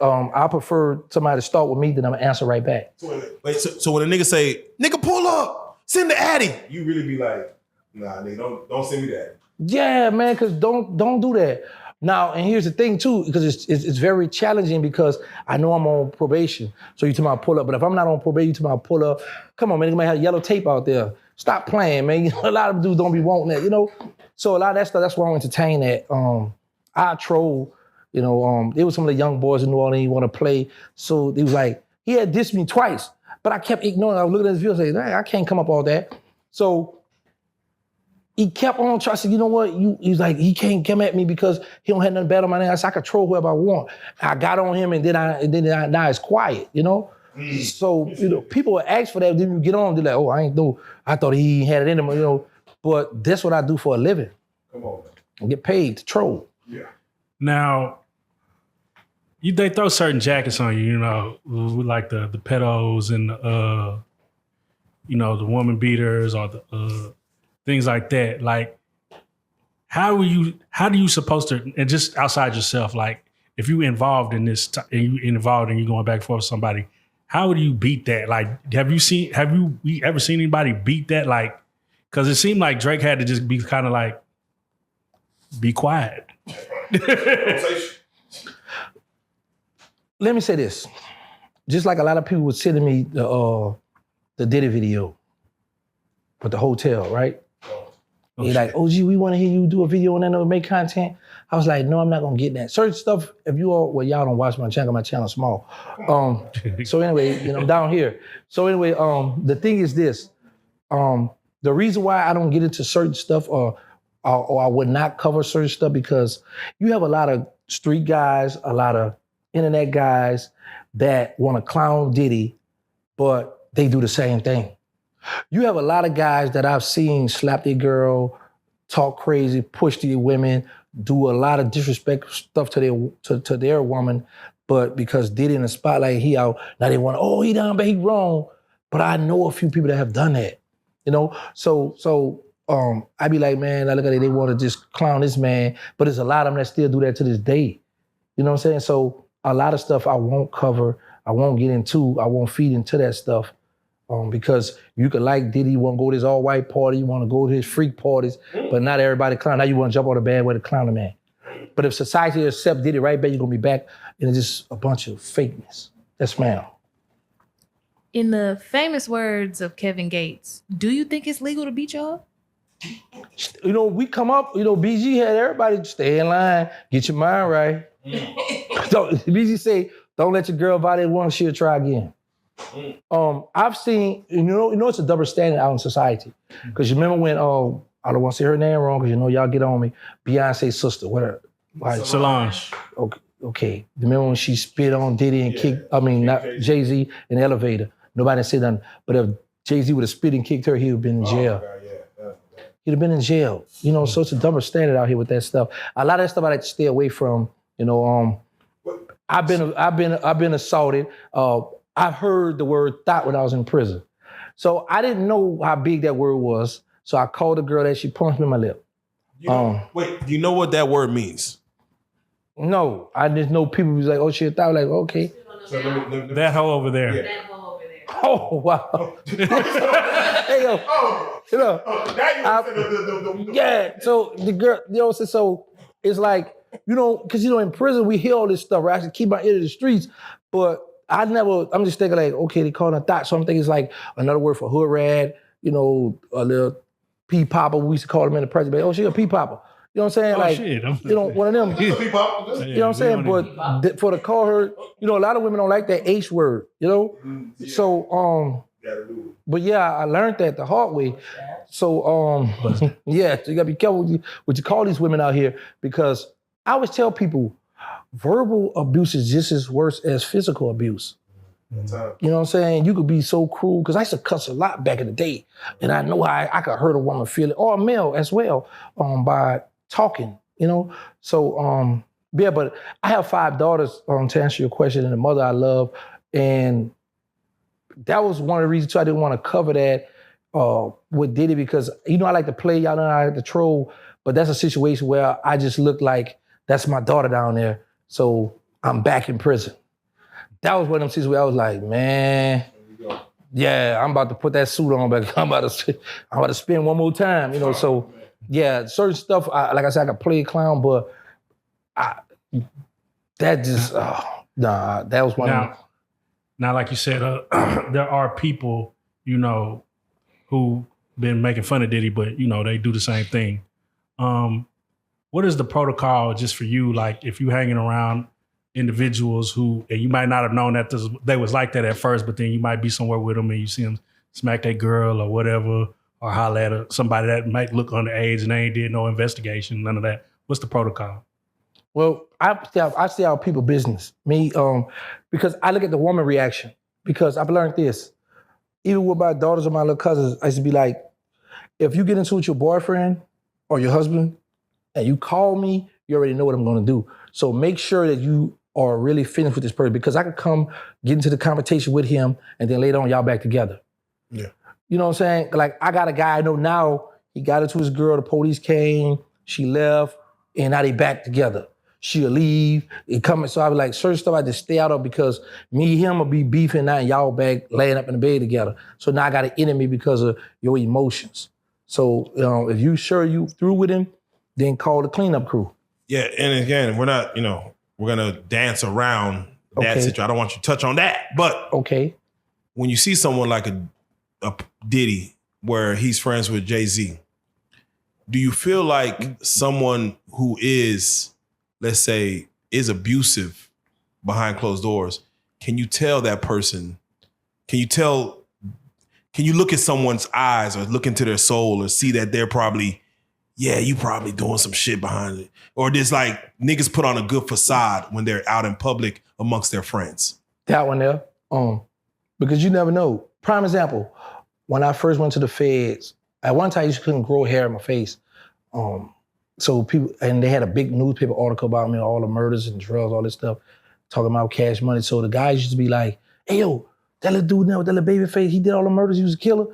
I prefer somebody to start with me, then I'm gonna answer right back. Wait, so when a nigga say, nigga, pull up, send the Addy, you really be like, nah, nigga, don't send me that. Yeah, man, because don't do that. Now, and here's the thing too, because it's very challenging because I know I'm on probation. So you talking about pull up, but if I'm not on probation, you talking about pull up, come on, man, you might have yellow tape out there. Stop playing, man. You know, a lot of dudes don't be wanting that, you know? So a lot of that stuff, that's why I don't entertain that. I troll, you know, there was some of the young boys in New Orleans want to play. So he was like, he had dissed me twice, but I kept ignoring it. I was looking at his video and saying, I can't come up all that. So he kept on trying to say, you know what? He's like, he can't come at me because he don't have nothing bad on my name. I said, I control whoever I want. I got on him and then now it's quiet, you know? So, you know, people will ask for that. Then you get on, they're like, oh, I thought he had it in him, you know? But that's what I do for a living. Come on, man. I get paid to troll. Yeah. Now, they throw certain jackets on you, you know, like the pedos and you know, the woman beaters or the things like that. Like, how do you supposed to, and just outside yourself, like if you involved in this and you going back and forth with somebody, how would you beat that? Like, have you ever seen anybody beat that? Like, because it seemed like Drake had to just be kind of like, be quiet. Let me say this. Just like a lot of people were sending me the Diddy video with the hotel, right? They're like, OG, we want to hear you do a video on that and make content. I was like, no, I'm not gonna get that. Certain stuff, if you all, well, y'all don't watch my channel's small. So anyway, you know, I'm down here. So anyway, the thing is this. The reason why I don't get into certain stuff or I would not cover certain stuff because you have a lot of street guys, a lot of internet guys that want to clown Diddy, but they do the same thing. You have a lot of guys that I've seen slap their girl, talk crazy, push their women, do a lot of disrespectful stuff to their woman, but because Diddy in the spotlight, he out, now they want, oh, he down, but he wrong. But I know a few people that have done that, you know? So I be like, man, I look at it, they want to just clown this man, but there's a lot of them that still do that to this day. You know what I'm saying? So a lot of stuff I won't cover, I won't get into, I won't feed into that stuff. Because you could like Diddy, you want to go to his all-white party, you want to go to his freak parties, but not everybody clown. Now you want to jump on the bad way to clown a man. But if society accepts Diddy right back, you're going to be back and it's just a bunch of fakeness. Yes, ma'am. In the famous words of Kevin Gates, do you think it's legal to beat y'all? You know, we come up, you know, BG had everybody stay in line, get your mind right. BG say, don't let your girl violate once, she'll try again. I've seen, you know, it's a double standard out in society. Because you remember when, I don't want to say her name wrong because you know y'all get on me, Beyonce's sister, whatever. Solange. Okay. Remember when she spit on Diddy and not Jay-Z in the elevator? Nobody said nothing. But if Jay-Z would have spit and kicked her, he would have been in jail. He'd have been in jail. You know, so it's a double standard out here with that stuff. A lot of that stuff I like to stay away from. You know, I've been assaulted. I've heard the word thought when I was in prison. So I didn't know how big that word was. So I called the girl that she punched me in my lip. Wait, do you know what that word means? No, I just know people was like, oh shit, thought like, okay. So that hoe over there. Yeah. That hoe over there. Oh, wow. Hey, yo. You know, yeah, so the girl, you know, so it's like, you know, because, you know, in prison, we hear all this stuff, right? I should keep my ear to the streets, but I'm just thinking like, okay, they call it a thought. So I'm thinking it's like another word for hood rat, you know, a little pea popper. We used to call them in the prison. Oh, she a pea popper. You know what I'm saying? Oh, like, shit. you know, one of them. You know what I'm saying? But for the call her, you know, a lot of women don't like that H word, you know? Yeah. So, but yeah, I learned that the hard way. So, yeah, so you gotta be careful what you call these women out here because I always tell people, verbal abuse is just as worse as physical abuse. You know what I'm saying? You could be so cruel, because I used to cuss a lot back in the day, and I know how I could hurt a woman feeling, or a male as well, by talking, you know? So, yeah, but I have 5 daughters, to answer your question, and a mother I love, and that was one of the reasons too I didn't want to cover that with Diddy, because, you know, I like to play, y'all know I like to troll, but that's a situation where I just look like that's my daughter down there, so I'm back in prison. That was one of them situations where I was like, man, yeah, I'm about to put that suit on, but I'm about to spin one more time, you know. So, yeah, certain stuff, like I said, I could play a clown, but that was one of them. Now, like you said, there are people, you know, who been making fun of Diddy, but, you know, they do the same thing. What is the protocol just for you? Like, if you hanging around individuals who, and you might not have known that they was like that at first, but then you might be somewhere with them and you see them smack that girl or whatever, or holler at somebody that might look underage and they ain't did no investigation, none of that. What's the protocol? Well, I stay out of people's business. Because I look at the woman reaction. Because I've learned this. Even with my daughters or my little cousins, I used to be like, if you get into it with your boyfriend or your husband and you call me, you already know what I'm gonna do. So make sure that you are really finished with this person, because I could come get into the conversation with him and then later on y'all back together. Yeah. You know what I'm saying? Like, I got a guy I know now, he got into his girl, the police came, she left, and now they back together. She'll leave, it coming. So I was like, certain stuff I just stay out of, because me and him will be beefing now and y'all back laying up in the bed together. So now I got an enemy because of your emotions. So if you sure you through with him, then call the cleanup crew. Yeah, and again, we're not, you know, we're gonna dance around that situation. I don't want you to touch on that. But when you see someone like a Diddy, where he's friends with Jay-Z, do you feel like someone who is, let's say, is abusive behind closed doors, can you tell that person, can you look at someone's eyes or look into their soul or see that they're probably, yeah, you probably doing some shit behind it? Or just like niggas put on a good facade when they're out in public amongst their friends? That one there, because you never know. Prime example, when I first went to the feds, at one time I just couldn't grow hair in my face. So people, and they had a big newspaper article about me, all the murders and drugs, all this stuff, talking about Cash Money. So the guys used to be like, hey, yo, that little dude now with that little baby face, he did all the murders, he was a killer.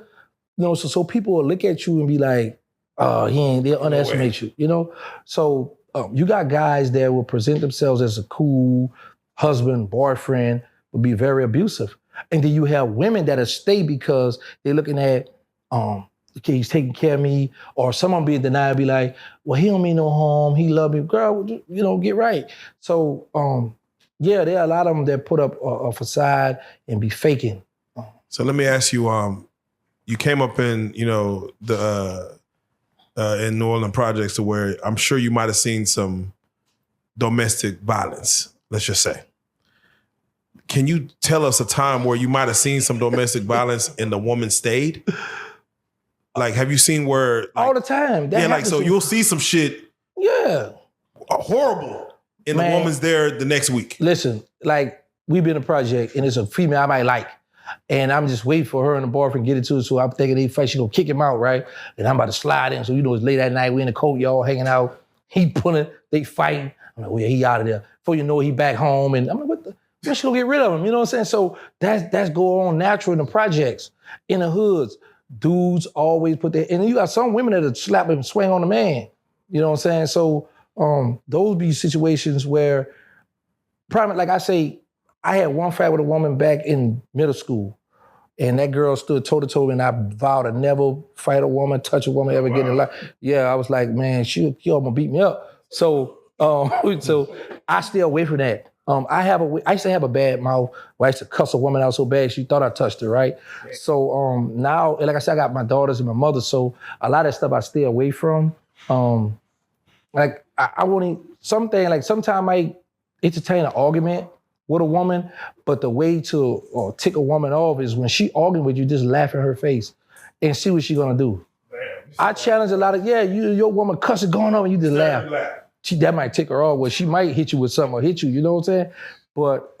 You know, so people will look at you and be like, they'll underestimate you, you know? So you got guys that will present themselves as a cool husband, boyfriend, will be very abusive. And then you have women that'll stay because they're looking at, okay, he's taking care of me, or someone be in denial, be like, well, he don't mean no harm, he love me. Girl, you know, get right. So, yeah, there are a lot of them that put up a facade and be faking. So let me ask you, you came up in, you know, the in New Orleans projects to where I'm sure you might have seen some domestic violence, let's just say. Can you tell us a time where you might have seen some domestic violence and the woman stayed? Like, have you seen where... Like, all the time. That like, so you'll see some shit... Yeah. Horrible. And the woman's there the next week. Listen, like, we've been in a project and it's a female I might like. And I'm just waiting for her and the boyfriend to get into it. So I'm thinking they fight, she gonna kick him out, right? And I'm about to slide in. So you know it's late at night, we in the courtyard hanging out. He pulling, they fighting. I'm like, well, yeah, he out of there. Before you know it, he back home. And I'm like, what the? When she gonna get rid of him? You know what I'm saying? So that's going on natural in the projects. In the hoods, dudes always put their, and then you got some women that'll slap and swing on the man. You know what I'm saying? So those be situations where, like I say, I had one fight with a woman back in middle school, and that girl stood toe-to-toe, and I vowed to never fight a woman, touch a woman, ever get in her life. Yeah, I was like, man, she almost beat me up. So, so I stay away from that. I used to have a bad mouth where I used to cuss a woman out so bad she thought I touched her, right? Okay. So now, like I said, I got my daughters and my mother, so a lot of that stuff I stay away from. Like I won't, something like sometimes I might entertain an argument with a woman, but the way to tick a woman off is when she arguing with you, just laugh in her face and see what she gonna do. I challenge a lot of, your woman cussing going on and you just laugh. that might tick her off. Well, she might hit you with something or hit you. You know what I'm saying? But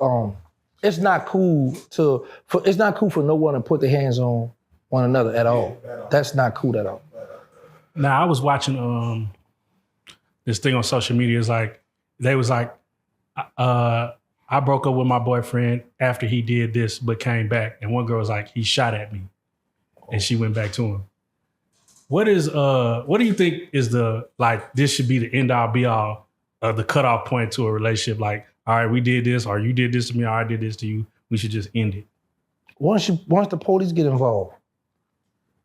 it's not cool for no one to put their hands on one another at all. That's not cool at all. Now I was watching this thing on social media. It's like they was like, I broke up with my boyfriend after he did this, but came back. And one girl was like, he shot at me, and she went back to him. What do you think is this should be the end all be all of the cutoff point to a relationship? Like, all right, we did this, or you did this to me, or I did this to you. We should just end it. Once the police get involved,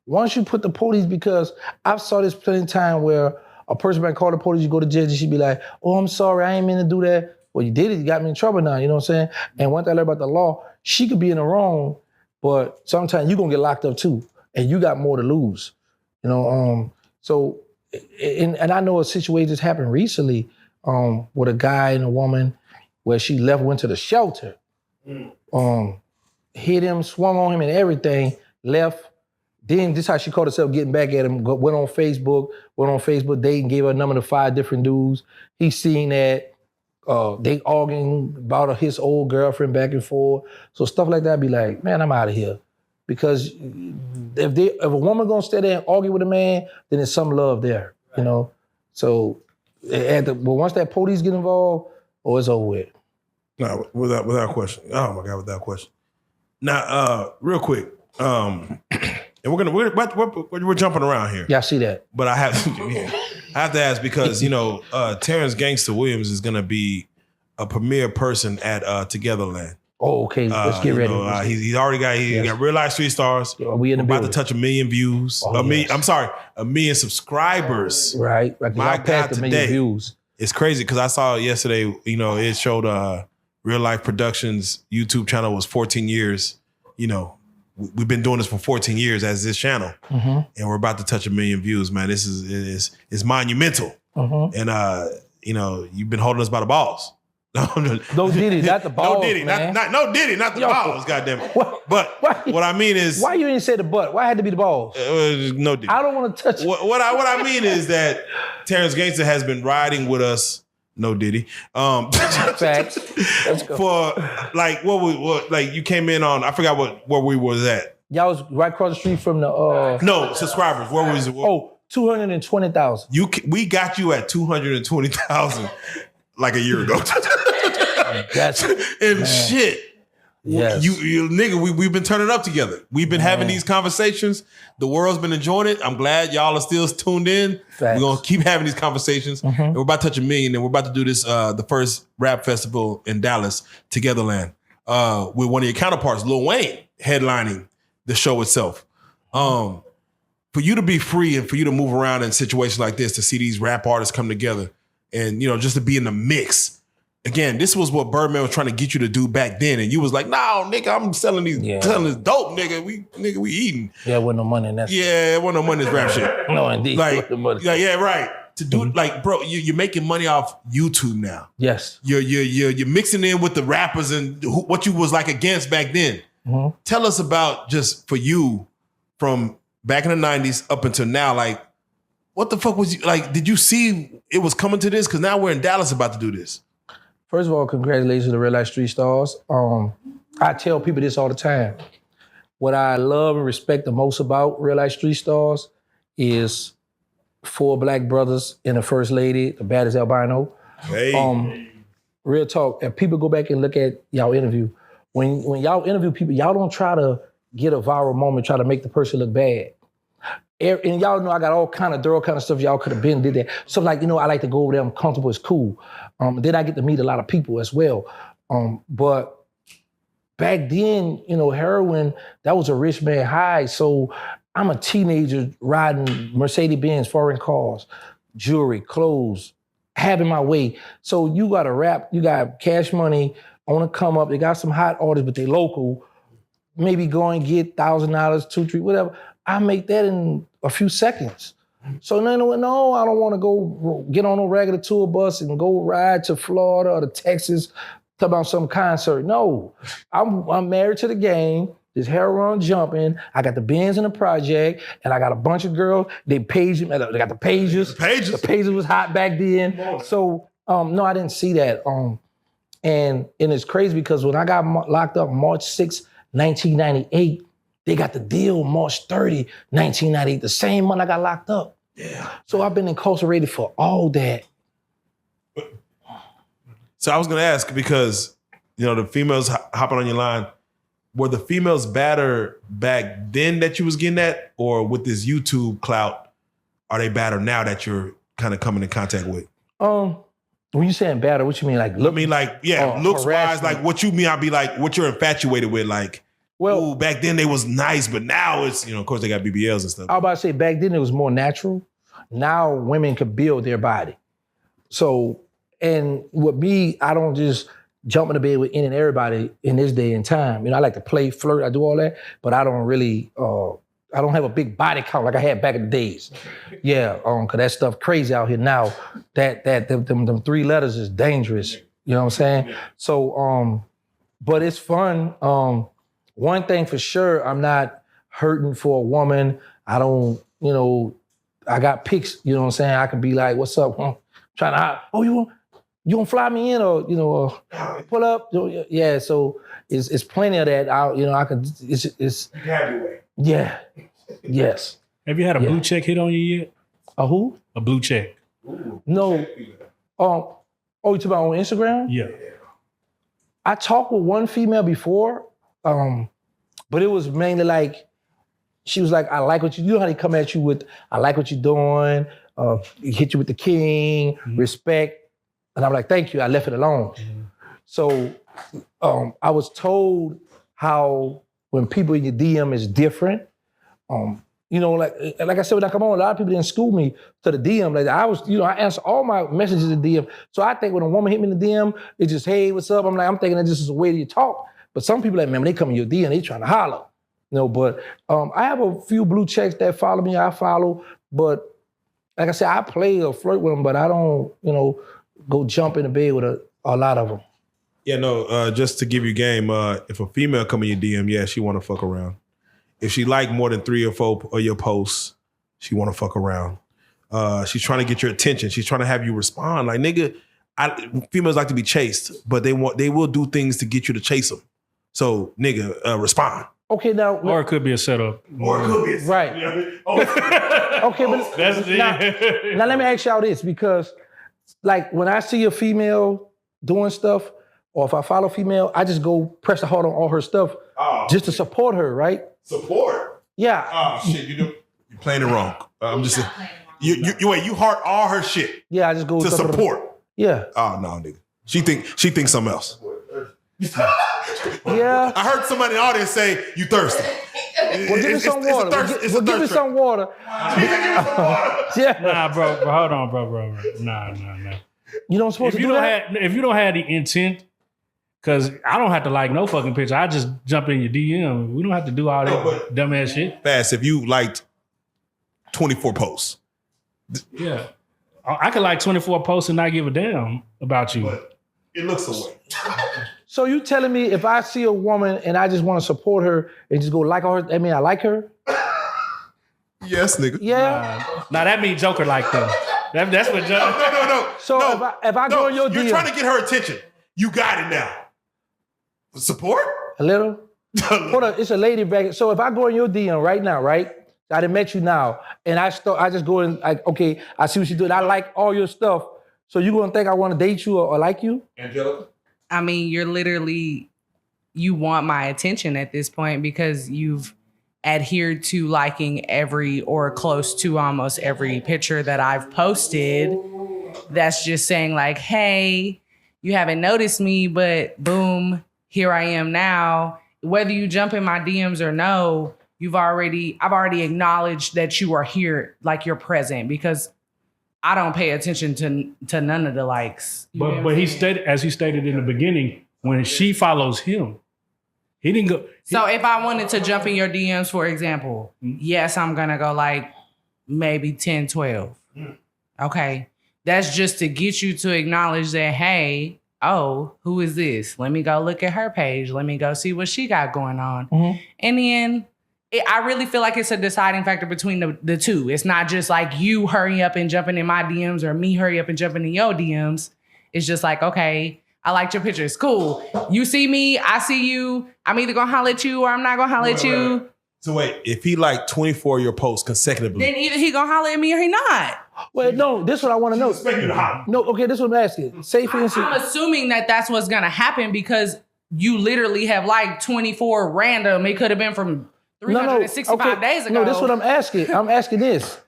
once you put the police, because I've saw this plenty of time where a person might call the police, you go to jail, and she'd be like, oh, I'm sorry, I ain't mean to do that. Well, you did it, you got me in trouble now, you know what I'm saying? And one thing I learned about the law, she could be in the wrong, but sometimes you're gonna get locked up too, and you got more to lose. You know, and I know a situation that's happened recently with a guy and a woman where she went to the shelter, hit him, swung on him and everything, left. Then this is how she caught herself getting back at him, went on Facebook dating, gave her a number to 5 different dudes. He seen that. They arguing about his old girlfriend back and forth. So stuff like that, be like, man, I'm out of here. Because if a woman gonna stay there and argue with a man, then there's some love there, you know? So but once that police get involved, it's over with. No, without question. Oh my God, without question. Now, real quick, and we're jumping around here. Yeah, I see that. But I have to ask because Terrance Gangsta Williams is gonna be a premier person at Togetherland. Oh, okay. Let's get ready. He's already got Reallyfe 3 stars. We in the about to touch 1 million views. Oh, I'm sorry, 1 million subscribers. Right. My God, today, 1 million views. It's crazy because I saw yesterday. It showed Reallyfe Productions YouTube channel was 14 years. We've been doing this for 14 years as this channel, and we're about to touch 1 million views. Man, this is monumental. And you've been holding us by the balls. No Diddy, not the balls. No Diddy, man. no Diddy, not the balls. Goddamn it! What I mean is, why you didn't say the butt? Why had to be the balls? No Diddy. I don't want to touch it. What I mean is that Terrance Gangsta has been riding with us. No Diddy. Facts. Let's go. For what you came in on? I forgot where we was at. Y'all was right across the street from the. No subscribers. Where was it? 220,000. We got you at 220,000 like a year ago. That's and man. Shit. Yes. You nigga, we've been turning up together. We've been having these conversations. The world's been enjoying it. I'm glad y'all are still tuned in. Facts. We're gonna keep having these conversations. And we're about to touch 1 million, and we're about to do this the first rap festival in Dallas, Togetherland, with one of your counterparts, Lil Wayne, headlining the show itself. For you to be free and for you to move around in situations like this, to see these rap artists come together and just to be in the mix. Again, this was what Birdman was trying to get you to do back then, and you was like, "No, nigga, I'm selling this dope, nigga. We eating." Yeah, wasn't no money in that. Yeah, it wasn't no money in this rap shit. No, indeed. Like, no money. yeah, right. To do like, bro, you're making money off YouTube now. Yes. You're mixing in with the rappers and what you was like against back then. Tell us about just for you from back in the 90s up until now, like, what the fuck was you like? Did you see it was coming to this? Because now we're in Dallas about to do this. First of all, congratulations to Reallyfe 3 stars. I tell people this all the time. What I love and respect the most about Reallyfe 3 stars is 4 black brothers and the first lady, the baddest albino. Hey. Real talk. If people go back and look at y'all interview, when y'all interview people, y'all don't try to get a viral moment, try to make the person look bad. And y'all know I got all kind of stuff y'all could have been, did that. So like, I like to go over there, I'm comfortable, it's cool. Then I get to meet a lot of people as well. But back then, heroin, that was a rich man high. So I'm a teenager riding Mercedes-Benz, foreign cars, jewelry, clothes, having my way. So you got to rap, you got Cash Money on the come up, they got some hot artists, but they local. Maybe go and get $1,000, $2,000, $3,000, whatever. I make that in a few seconds. So no, I don't want to go get on a regular tour bus and go ride to Florida or to Texas, talk about some concert. No, I'm married to the game. this heroin jumping. I got the Benz in the project, and I got a bunch of girls. They paged me. They got the pagers. Pages. The pager was hot back then. So no, I didn't see that. And it's crazy because when I got locked up March 6, 1998, they got the deal March 30, 1998, the same month I got locked up. Yeah. So I've been incarcerated for all that. So I was gonna ask because the females hopping on your line. Were the females badder back then that you was getting at, or with this YouTube clout, are they badder now that you're kind of coming in contact with? When you saying badder, what you mean? Like look? I mean, like, yeah, looks wise, harassment. like what you mean, I'd be like, what you're infatuated with, like, Well, ooh, back then they was nice, but now it's, of course they got BBLs and stuff. I was about to say back then it was more natural. Now women could build their body. So, and with me, I don't just jump in the bed with any and everybody in this day and time. I like to play, flirt, I do all that, but I don't really, I don't have a big body count like I had back in the days. Yeah, cause that stuff crazy out here now. Them 3 letters is dangerous. You know what I'm saying? So, but it's fun. One thing for sure, I'm not hurting for a woman. I don't, I got pics, you know what I'm saying? I can be like, what's up? Trying to, oh, you gonna fly me in or, pull up? Yeah, so it's plenty of that. I can, it's. You have your way. Yeah, yes. Have you had a blue check hit on you yet? A who? A blue check. No. You talking about on Instagram? Yeah. I talked with one female before, but it was mainly like, she was like, I like what you know how they come at you with, I like what you're doing, hit you with the king, respect. And I'm like, thank you, I left it alone. So I was told how when people in your DM is different, like I said, when I come on, a lot of people didn't school me to the DM. Like I was, I answer all my messages in DM. So I think when a woman hit me in the DM, it's just, hey, what's up? I'm thinking that this is a way that you talk. But some people, like, man, when they come in your DM, they trying to holler. But I have a few blue checks that follow me, I follow. But like I said, I play or flirt with them, but I don't, go jump in the bed with a lot of them. Yeah, no, just to give you game, if a female come in your DM, yeah, she want to fuck around. If she like more than 3 or 4 of your posts, she want to fuck around. She's trying to get your attention. She's trying to have you respond. Like, nigga, females like to be chased, but they will do things to get you to chase them. So, nigga, respond. Okay, now. Or it could be a setup. Or it could be a right. Okay, but That's now let me ask y'all this, because like when I see a female doing stuff, or if I follow a female, I just go press the heart on all her stuff just to support her, right? Support? Yeah. Oh, shit, you're playing it wrong. I'm just saying. You heart all her shit. Yeah, I just go to support. Yeah. Oh no, nigga. She thinks something else. Yeah. I heard somebody in the audience say, you thirsty. Well, give me some water. Give me some water. Yeah. Nah, bro, hold on, bro. Nah. You don't supposed to do that? If you don't have the intent, because I don't have to like no fucking picture. I just jump in your DM. We don't have to do all that dumbass shit. Fast, if you liked 24 posts. Yeah. I could like 24 posts and not give a damn about you. But it looks away. So you telling me if I see a woman and I just want to support her and just go like her, I mean I like her? Yes, nigga. Yeah. Nah, that means Joker like them. That's what Joker. No. So no, if I go in your DM, you're trying to get her attention. You got it now. Support? A little? Hold on, it's a lady back. So if I go in your DM right now, right? I done met you now, and I just go in like, okay, I see what you doing. I like all your stuff. So you gonna think I want to date you or like you? Angelica? I mean, you want my attention at this point because you've adhered to liking every or close to almost every picture that I've posted. That's just saying like, hey, you haven't noticed me, but boom, here I am now. Whether you jump in my DMs or no, I've already acknowledged that you are here, like you're present, because I don't pay attention to none of the likes. But he stated, as he stated in the beginning, when she follows him, he didn't go. So if I wanted to jump in your DMs, for example, yes, I'm gonna go like maybe 10, 12. Okay. That's just to get you to acknowledge that, hey, oh, who is this? Let me go look at her page. Let me go see what she got going on. And then I really feel like it's a deciding factor between the two. It's not just like you hurry up and jumping in my DMs or me hurry up and jumping in your DMs. It's just like, okay, I liked your pictures. Cool. You see me, I see you. I'm either gonna holler at you or I'm not gonna holler at you. So wait, if he liked 24 of your posts consecutively, Then either he gonna holler at me or he not. Well, no, this is what I want to know. expect you to holler. No, okay, this is what I'm asking. Say for instance, I'm assuming that that's what's gonna happen because you literally have like 24 random. It could have been from 365 days ago. No, this is what I'm asking. I'm asking this.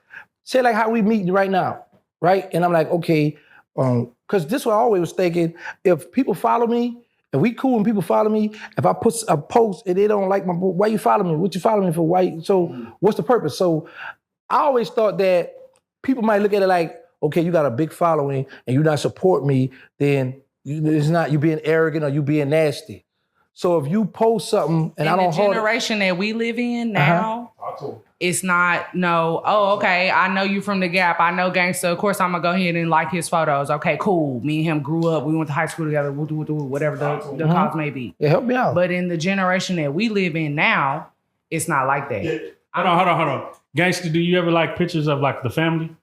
Say like how we meet right now, right? And I'm like, okay, because this is what I always was thinking. If people follow me, if we cool and people follow me, if I put a post and they don't like my, why you follow me? What you follow me for? Why? So what's the purpose? So I always thought that people might look at it like, okay, you got a big following and you not support me, then it's not you being arrogant or you being nasty. So if you post something and I don't the generation that we live in now, it's not okay, I know you from the Gap. I know Gangsta. Of course, I'm going to go ahead and like his photos. Okay, cool. Me and him grew up. We went to high school together. Whatever the cause may be. Yeah, help me out. But in the generation that we live in now, it's not like that. Hold on. Gangsta, do you ever like pictures of like the family?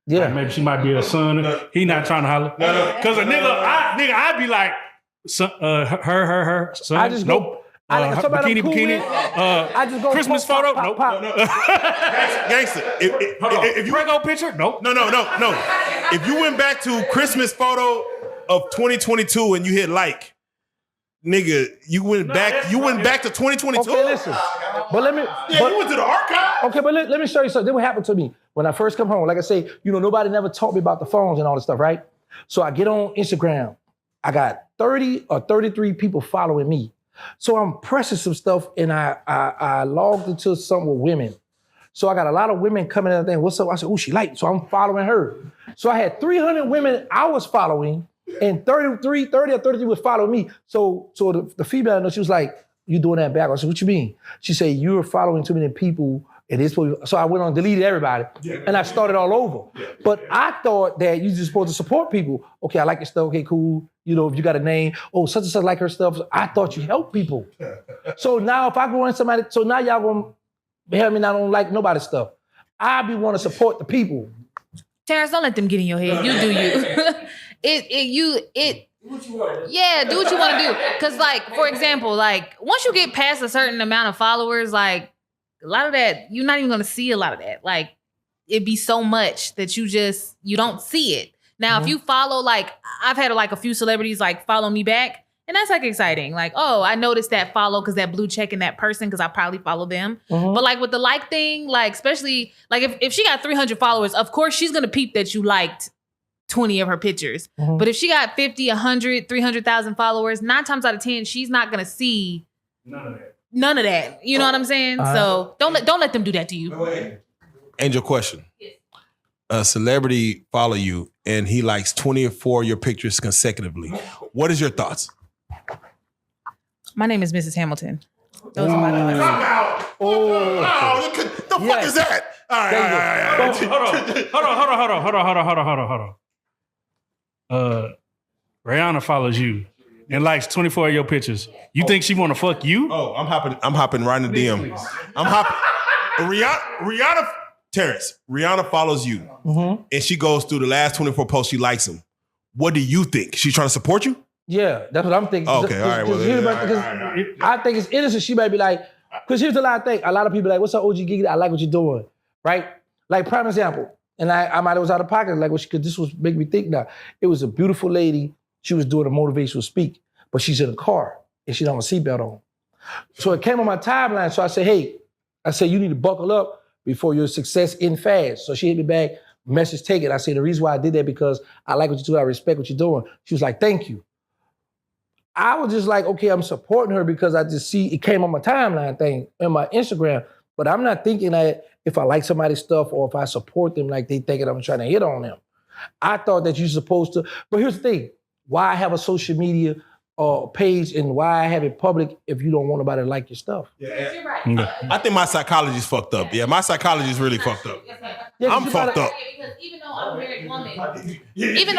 Yeah. Like maybe she might be a son. He not trying to holler. Because a I'd be like, son, her son. I just nope. Bikini. I just go Christmas pop, photo. pop, Nope. pop. Gangsta. If you Prego picture. Nope. No. If you went back to Christmas photo of 2022 and you hit like, nigga, you went back to 2022. Okay, listen. But let me. You went to the archive. Okay, but let me show you something. Then what happened to me when I first come home? Like I say, nobody never taught me about the phones and all this stuff, right? So I get on Instagram. I got 30 or 33 people following me. So I'm pressing some stuff and I logged into something with women. So I got a lot of women coming in and saying, what's up? I said, oh, she liked. So I'm following her. So I had 300 women I was following and 30 or 33 was following me. So the female, she was like, you doing that back? I said, what you mean? She said, you're following too many people. And it's so I went on and deleted everybody and I started all over. But I thought that you're just supposed to support people. Okay, I like your stuff. Okay, cool. If you got a name, such and such like her stuff. I thought you help people. So now if I go in somebody, so now y'all gonna help me not don't like nobody's stuff. I be want to support the people. Terrance, don't let them get in your head. You do you. Yeah, do what you want to do. Cause like, for example, like once you get past a certain amount of followers, like a lot of that, you're not even gonna see a lot of that. Like it'd be so much that you don't see it. Now, if you follow, like I've had like a few celebrities like follow me back, and that's like exciting. Like, oh, I noticed that follow because that blue check in that person because I probably follow them. But like with the like thing, like especially like if she got 300 followers, of course she's gonna peep that you liked 20 of her pictures. But if she got 50, 100, 300,000 followers, 9 times out of 10, she's not gonna see none of that. You know what I'm saying? So don't let them do that to you. Angel, question. A celebrity follow you and he likes 24 of your pictures consecutively. What is your thoughts? My name is Mrs. Hamilton. Those are my thoughts. The fuck is that? All right. Hold on. Rihanna follows you and likes 24 of your pictures. You think she want to fuck you? Oh, I'm hopping right in the DM. I'm hopping. Rihanna, Terrance, Rihanna follows you and she goes through the last 24 posts, she likes them. What do you think? She's trying to support you? Yeah, that's what I'm thinking. Okay, all right. Well, I think it's innocent. She might be like, because here's a lot of things. A lot of people like, what's up, OG Giggity? I like what you're doing, right? Like, prime example, and I might have was out of pocket, like, because this was making me think now. It was a beautiful lady. She was doing a motivational speak, but she's in a car and she don't have a seatbelt on. So it came on my timeline. So I said, hey, you need to buckle up before your success in fast. So she hit me back, message taken. I said, the reason why I did that because I like what you do, I respect what you're doing. She was like, thank you. I was just like, okay, I'm supporting her because I just see it came on my timeline thing in my Instagram. But I'm not thinking that if I like somebody's stuff or if I support them, like they thinking I'm trying to hit on them. I thought that you're supposed to, but here's the thing. Why have a social media page and why have it public if you don't want nobody to like your stuff? You're right. I think my psychology is fucked up. Yeah, my psychology is really fucked up. Yeah, I'm fucked up. Because even though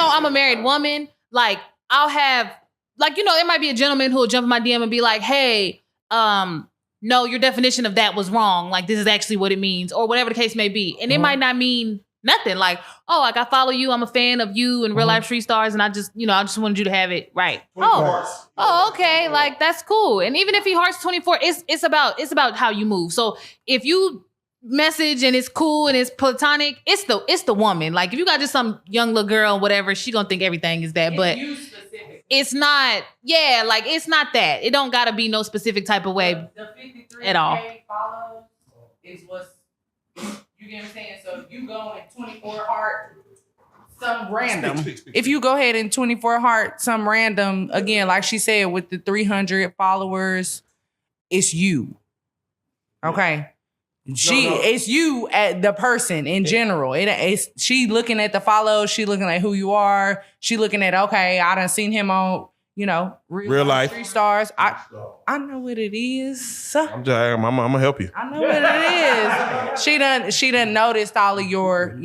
I'm a married woman, like I'll have like, there might be a gentleman who will jump in my DM and be like, hey, no, your definition of that was wrong. Like, this is actually what it means, or whatever the case may be. And it might not mean nothing. Like, oh, like I follow you, I'm a fan of you and Real Life Street Stars, and I just wanted you to have it right. Oh, okay, like that's cool. And even if he hearts 24, it's about how you move. So if you message and it's cool and it's platonic, it's the woman. Like if you got just some young little girl, whatever, she gonna think everything is that. But it's not, like it's not that. It don't gotta be no specific type of way The 53 at all. follows is what's, you get what I'm saying? So if you go in 24 heart, some random. If you go ahead and 24 heart, some random, again, like she said, with the 300 followers, it's you. Okay. It's you at the person in general. It's she looking at the follows, she looking at who you are, she looking at, okay, I done seen him on, Real Life. Street Stars. I know what it is. I'm gonna help you. I know what it is. She done noticed all of your,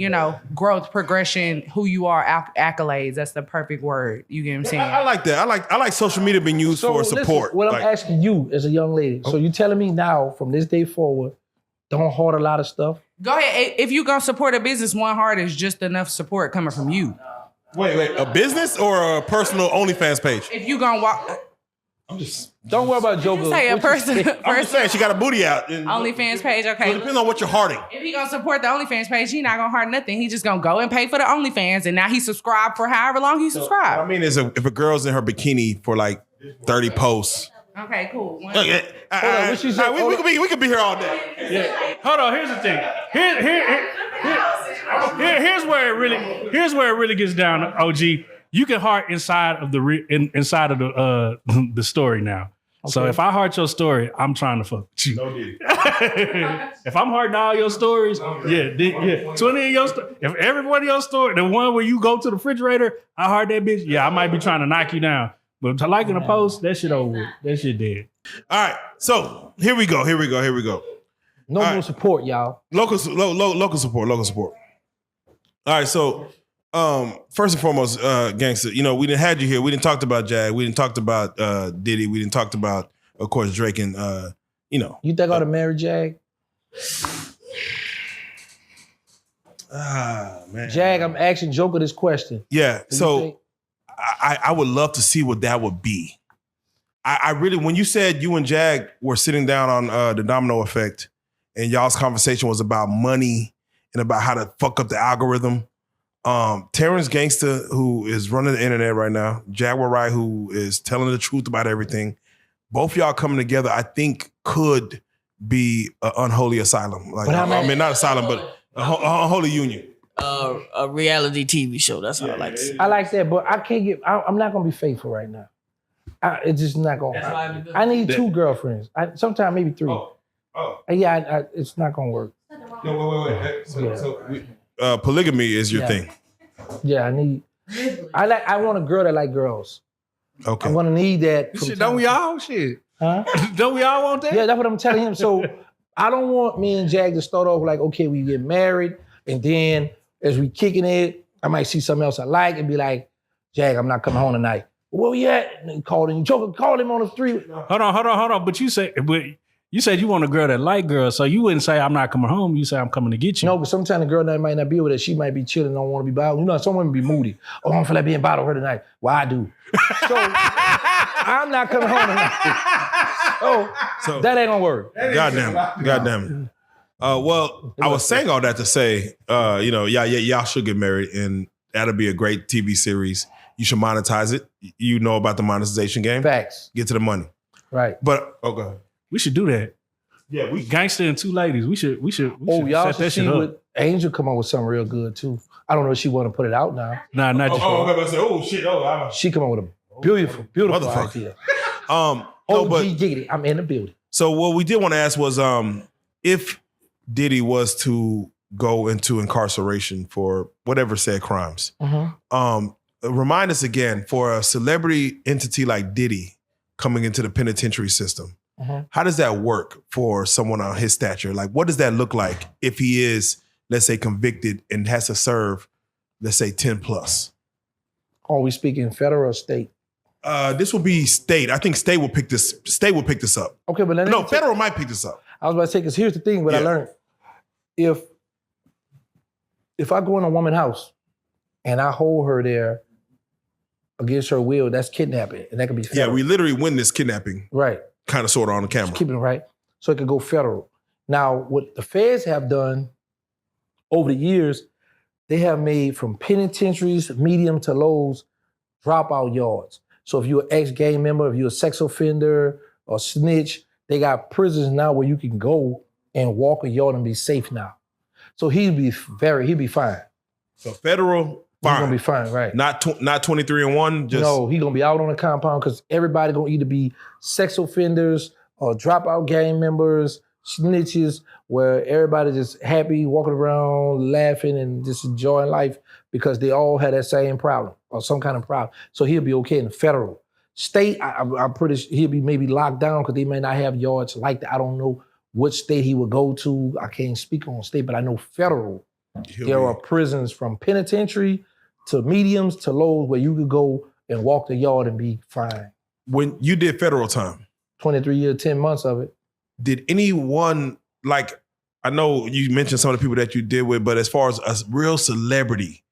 growth, progression, who you are, accolades. That's the perfect word. You get what I'm saying? I like that. I like social media being used for listen, support. what Like, I'm asking you as a young lady, so you telling me now from this day forward, don't hoard a lot of stuff? Go ahead. If you're going to support a business, one heart is just enough support coming from you. wait, a business or a personal OnlyFans page? If you're going to walk... Don't worry about Joker. Just say a person. I'm just saying she got a booty out. And OnlyFans page, So okay. it depends on what you're hearting. If he gonna support the OnlyFans page, he not gonna heart nothing. He just gonna go and pay for the OnlyFans, and now he subscribed for however long he What I subscribed. mean is if a girl's in her bikini for like 30 posts. Okay, cool. Okay, what she said- we could be here all day. Yeah. Hold on. Here's the thing. Here's where it really gets down. OG, you can heart inside of inside of the story now. So if I heart your story, I'm trying to fuck with you. No Diddy. If I'm hearting all your stories, 20 of your stories. If every one of your stories, the one where you go to the refrigerator, I heart that bitch. Yeah, I might be trying to knock you down. But to liking a post, that shit over with. That shit dead. All right, so here we go. No more support, y'all. Local support. All right, so first and foremost, Gangsta, we didn't had you here. We didn't talk about Jag. We didn't talk about Diddy. We didn't talk about, of course, Drake and You think I ought to marry Jag? Man. Jag, I'm asking Joker this question. Yeah. Do you So think- I would love to see what that would be. I really, when you said you and Jag were sitting down on the Domino Effect, and y'all's conversation was about money and about how to fuck up the algorithm. Terrance Gangsta, who is running the internet right now, Jaguar Wright, who is telling the truth about everything. Both y'all coming together, I think, could be an unholy asylum. Like, not asylum, but a unholy union. A reality TV show. That's how I like to say. I like that, but I can't get. I'm not gonna be faithful right now. It's just not gonna. That's why I be good. I need 2 girlfriends. Sometimes maybe 3. Yeah, it's not gonna work. No, wait. Polygamy is your thing. Yeah, I need. I want a girl that like girls. Okay. I'm gonna need that. from Shit, time don't we to- all? Shit. Huh? Don't we all want that? Yeah, that's what I'm telling him. So I don't want me and Jag to start off like, okay, we get married, and then as we kicking it, I might see something else I like and be like, Jag, I'm not coming home tonight. Where we at? And he called him. Joker called him on the street. Hold on. But you said you want a girl that like girls, so you wouldn't say I'm not coming home. You say I'm coming to get you. No, but sometimes the girl that might not be with her, she might be chilling, don't want to be bothered. Some women be moody. Oh, I don't feel like being bothered with her tonight. Well, I do. So I'm not coming home tonight. So that ain't gonna work. Goddamn it. Well, I was saying all that to say, y'all should get married, and that'll be a great TV series. You should monetize it. You know about the monetization game. Facts. Get to the money. Right. But go ahead. We should do that. Yeah, we Gangsta and 2 ladies. We should Y'all set should that see shit up. what Angel come up with something real good too. I don't know if she want to put it out now. Nah, not just She come up with a beautiful Motherfucker. idea. but get it. I'm in the building. so what we did want to ask was, if Diddy was to go into incarceration for whatever said crimes, remind us again, for a celebrity entity like Diddy coming into the penitentiary system, how does that work for someone on his stature? Like, what does that look like if he is, let's say, convicted and has to serve, let's say, 10 plus? Are we speaking federal or state? This will be state. I think state will pick this. State will pick this up. Okay, but No, federal might pick this up. I was about to say, because here's the thing, what I Yeah. learned. If I go in a woman's house and I hold her there against her will, that's kidnapping. And that could be federal. Yeah, we literally win this kidnapping, Right. kind of, sort of, on the camera. Keeping it right. So it could go federal. Now, what the feds have done over the years, they have made from penitentiaries, medium to lows, dropout yards. So if you're an ex-gang member, if you're a sex offender or snitch, they got prisons now where you can go and walk a yard and be safe now. So he'd be fine. So federal, He's fine. gonna be fine, right? Not 23 and 1. Just No, he's gonna be out on the compound because everybody gonna either be sex offenders or dropout gang members, snitches, where everybody just happy, walking around, laughing and just enjoying life because they all had that same problem or some kind of problem. So he'll be okay in the federal. State, I'm pretty sure he'll be maybe locked down because they may not have yards like that. I don't know what state he would go to. I can't speak on state, but I know federal. There are prisons from penitentiary to mediums to lows where you could go and walk the yard and be fine. When you did federal time, 23 years, 10 months of it. did anyone, like, I know you mentioned some of the people that you did with, but as far as a real celebrity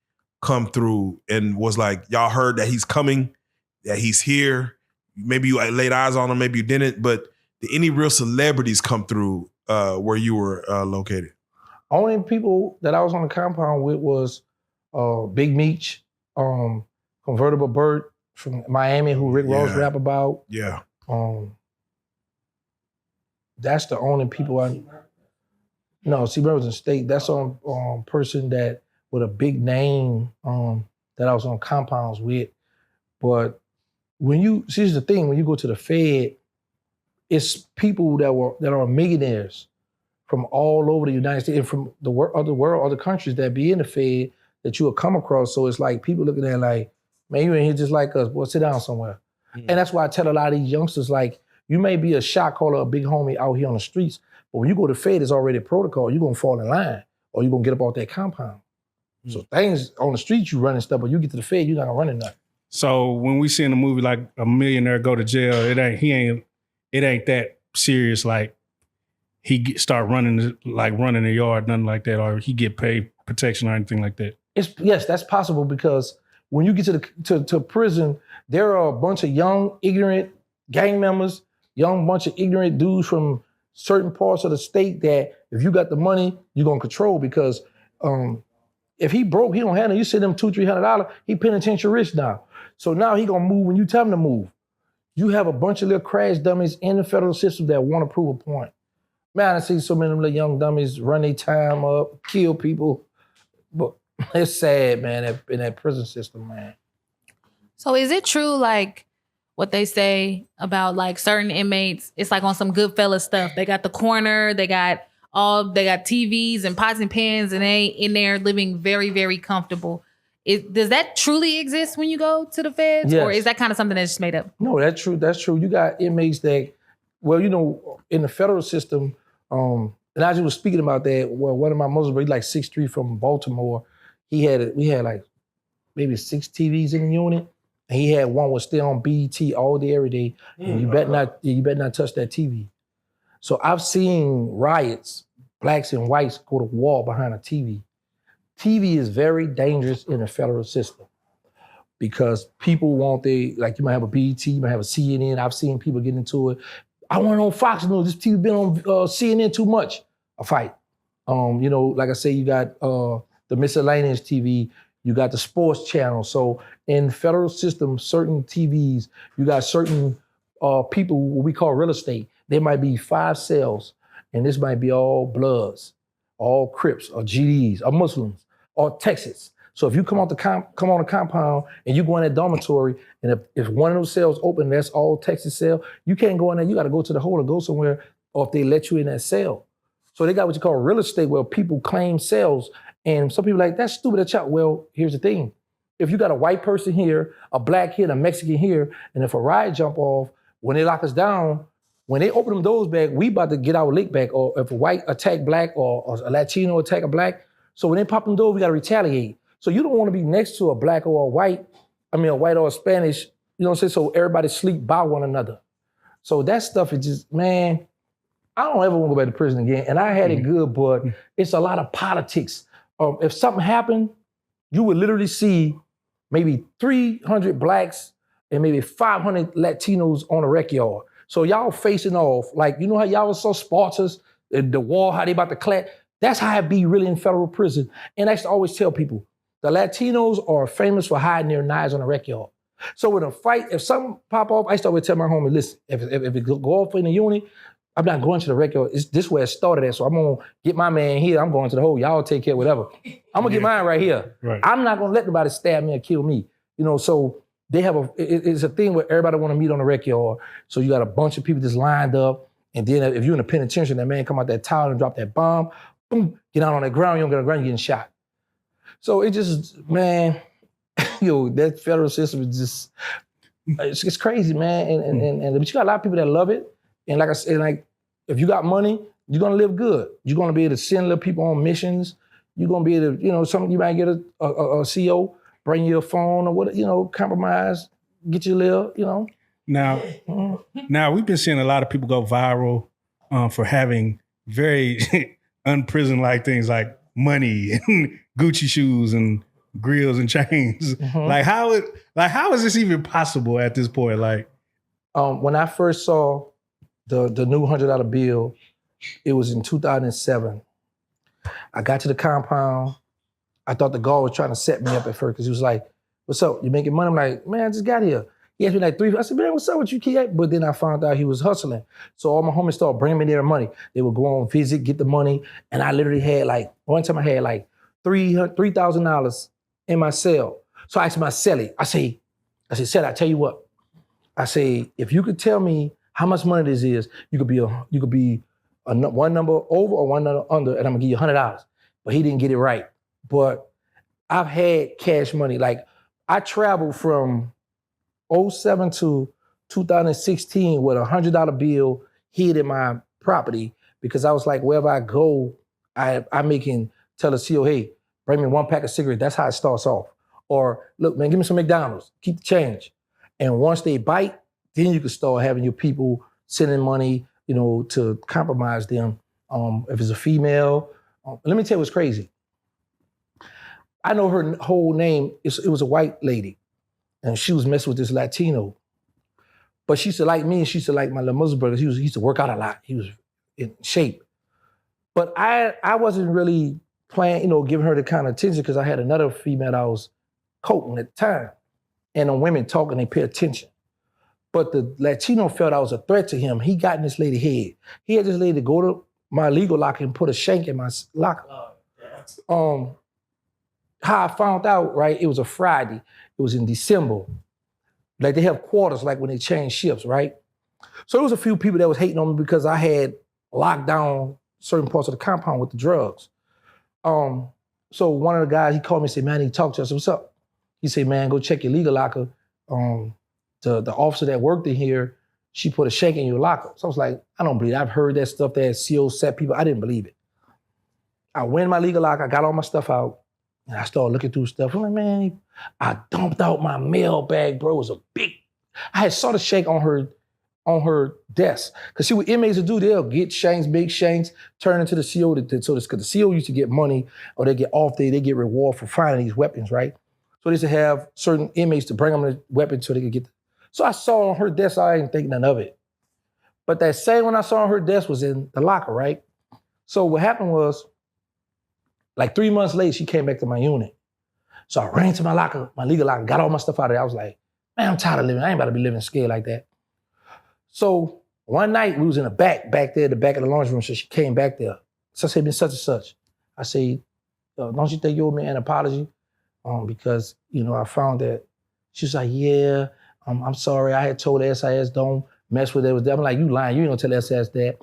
come through and was like, y'all heard that he's coming, that he's here, maybe you laid eyes on him, maybe you didn't, but did any real celebrities come through where you were located? Only people that I was on the compound with was Big Meech, Convertible Burt from Miami, who Rick Ross rap about. Yeah. That's the only people I. No, see, Mervyn State. That's on person that with a big name that I was on compounds with. But when you see, here's the thing: when you go to the Fed, it's people that are millionaires from all over the United States and from the other countries that be in the Fed that you will come across. So it's like people looking at it like, man, you ain't here just like us. Boy, sit down somewhere. And that's why I tell a lot of these youngsters, like, you may be a shot caller, a big homie out here on the streets, but when you go to Fed, it's already a protocol. You're gonna fall in line or you're gonna get up off that compound. So things on the street, you running stuff, but you get to the Fed, you're not gonna run nothing. So when we see in a movie like a millionaire go to jail, it ain't that serious. Like start running the yard, nothing like that, or he get paid protection or anything like that. Yes, that's possible because when you get to prison, there are a bunch of young, ignorant gang members, bunch of ignorant dudes from certain parts of the state that if you got the money, you're gonna control because if he broke, he don't have it. You send him $200-300, he penitentiary rich now. So now he gonna move when you tell him to move. You have a bunch of little crash dummies in the federal system that want to prove a point. Man, I see so many of them little young dummies run their time up, kill people. But it's sad, man, in that prison system, man. So is it true, like, what they say about like certain inmates? It's like on some Goodfellas stuff. They got the corner, they got TVs and pots and pans, and they in there living very, very comfortable. Does that truly exist when you go to the feds, Yes. or is that kind of something that's just made up? No, that's true. That's true. You got inmates that, well, you know, in the federal system, and I just was speaking about that. Well, one of my Muslims, he's like 6'3" from Baltimore. We had like maybe 6 TVs in the unit. And he had one was still on BET all day, every day. And you better not touch that TV. So I've seen riots, blacks and whites go to war behind a TV. TV is very dangerous in the federal system because people like you might have a BET, you might have a CNN. I've seen people get into it. I want on Fox News. This TV been on CNN too much. A fight. You know, like I say, you got the miscellaneous TV. You got the sports channel. So in federal system, certain TVs, you got certain people, what we call real estate. There might be 5 cells, and this might be all Bloods, all Crips, or GDs, or Muslims, or Texas. So if you come on the compound and you go in that dormitory, and if one of those cells open, that's all Texas cell, you can't go in there. You got to go to the hole or go somewhere, or if they let you in that cell. So they got what you call real estate, where people claim cells. And some people are like, that's stupid. Well, here's the thing. If you got a white person here, a black here, and a Mexican here, and if a riot jump off, when they lock us down, when they open them doors back, we about to get our lick back. Or if a white attack black or a Latino attack a black, so when they pop them doors, we got to retaliate. So you don't want to be next to a black or a white, a white or a Spanish You know what I'm saying? So everybody sleep by one another. So that stuff is just, man, I don't ever want to go back to prison again. And I had it good, but it's a lot of politics. If something happened, you would literally see maybe 300 blacks and maybe 500 Latinos on a rec yard. So y'all facing off, like, you know how y'all was so Spartans, the war, how they about to clap? That's how it be really in federal prison. And I used to always tell people, the Latinos are famous for hiding their knives on a rec yard. So when a fight, if something pop off, I used to always tell my homie, listen, if it go off in the unit, I'm not going to the rec yard. It's this where it started at. So I'm gonna get my man here. I'm going to the hole. Y'all take care of whatever. I'm gonna get mine right here. Right. I'm not gonna let nobody stab me or kill me. You know, so they have it's a thing where everybody wanna meet on the rec yard. So you got a bunch of people just lined up. And then if you're in the penitentiary, that man come out that tower and drop that bomb, boom, get out on the ground, you don't get on the ground, you're getting shot. So it just, man, yo, that federal system is just, it's crazy, man. And but you got a lot of people that love it. And like I said, like, if you got money, you're gonna live good. You're gonna be able to send little people on missions. You're gonna be able to, you know, you might get a CO, bring you a phone or what, you know, compromise, get you a little, you know. Now we've been seeing a lot of people go viral for having very unprison-like things like money and Gucci shoes and grills and chains. Like how is this even possible at this point? Like, when I first saw the new $100 bill, it was in 2007. I got to the compound. I thought the guard was trying to set me up at first because he was like, "What's up? You making money?" I'm like, "Man, I just got here." He asked me like three. I said, "Man, what's up with you, kid?" But then I found out he was hustling. So all my homies started bringing me their money. They would go on visit, get the money, and I literally had like, one time I had like $3,000 in my cell. So I asked my cellie, I say, "Cellie, I tell you what." I say, "If you could tell me how much money this is, you could be one number over or one number under, and I'm gonna give you $100. But he didn't get it right. But I've had cash money. Like, I traveled from 2007 to 2016 with a $100 bill hid in my property because I was like, wherever I go, I can tell the CO, hey, bring me one pack of cigarettes. That's how it starts off. Or, look, man, give me some McDonald's. Keep the change. And once they bite, then you can start having your people sending money, you know, to compromise them. If it's a female, let me tell you what's crazy. I know her whole name. It was a white lady, and she was messing with this Latino. But she used to like me, and she used to like my little Muslim brother. He used to work out a lot. He was in shape. But I wasn't really playing, you know, giving her the kind of attention because I had another female I was courting at the time. And the women talking, they pay attention. But the Latino felt I was a threat to him. He got in this lady's head. He had this lady go to my legal locker and put a shank in my locker. How I found out, right, it was a Friday. It was in December. Like, they have quarters, like when they change shifts, right? So there was a few people that was hating on me because I had locked down certain parts of the compound with the drugs. So one of the guys, he called me and said, "Man, he talked to us. What's up?" He said, "Man, go check your legal locker. The officer that worked in here, she put a shank in your locker." So I was like, I don't believe it. I've heard that stuff that CO set people. I didn't believe it. I went in my legal locker, I got all my stuff out, and I started looking through stuff. I'm like, man, I dumped out my mail bag, bro. It was a big, I had saw the shank on her desk. Because see what inmates will do, they'll get shanks, big shanks, turn into the CO. Because the CO used to get money, or they get off day, they get reward for finding these weapons, right? So they used to have certain inmates to bring them the weapons so they could get. So I saw on her desk, I didn't think none of it. But that same one I saw on her desk was in the locker, right? So what happened was, like 3 months later, she came back to my unit. So I ran to my locker, my legal locker, got all my stuff out of there. I was like, man, I'm tired of living. I ain't about to be living scared like that. So one night, we was in the back there, the back of the laundry room. So she came back there. So I said, "Been such and such." I said, "Don't you think you owe me an apology?" Because, you know, I found that. She was like, "Yeah, I'm sorry. I had told SIS don't mess with it." I'm like, "You lying. You ain't gonna tell SIS that."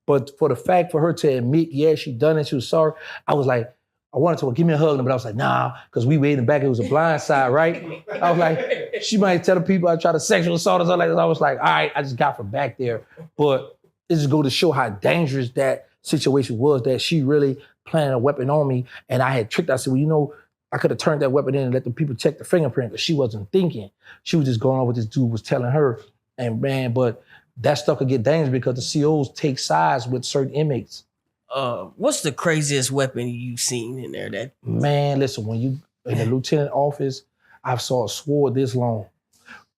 But for the fact for her to admit, yeah, she done it, she was sorry, I was like, I wanted to give me a hug, but I was like, nah, because we way in the back, it was a blind side, right? I was like, she might tell the people I try to sexual assault or something like that. I was like, all right, I just got from back there. But it just go to show how dangerous that situation was, that she really planted a weapon on me, and I had tricked. I said, well, you know, I could have turned that weapon in and let the people check the fingerprint, but she wasn't thinking. She was just going on what this dude was telling her. And man, but that stuff could get dangerous because the COs take sides with certain inmates. What's the craziest weapon you've seen in there? That Man, listen, when you in the lieutenant office, I saw a sword this long.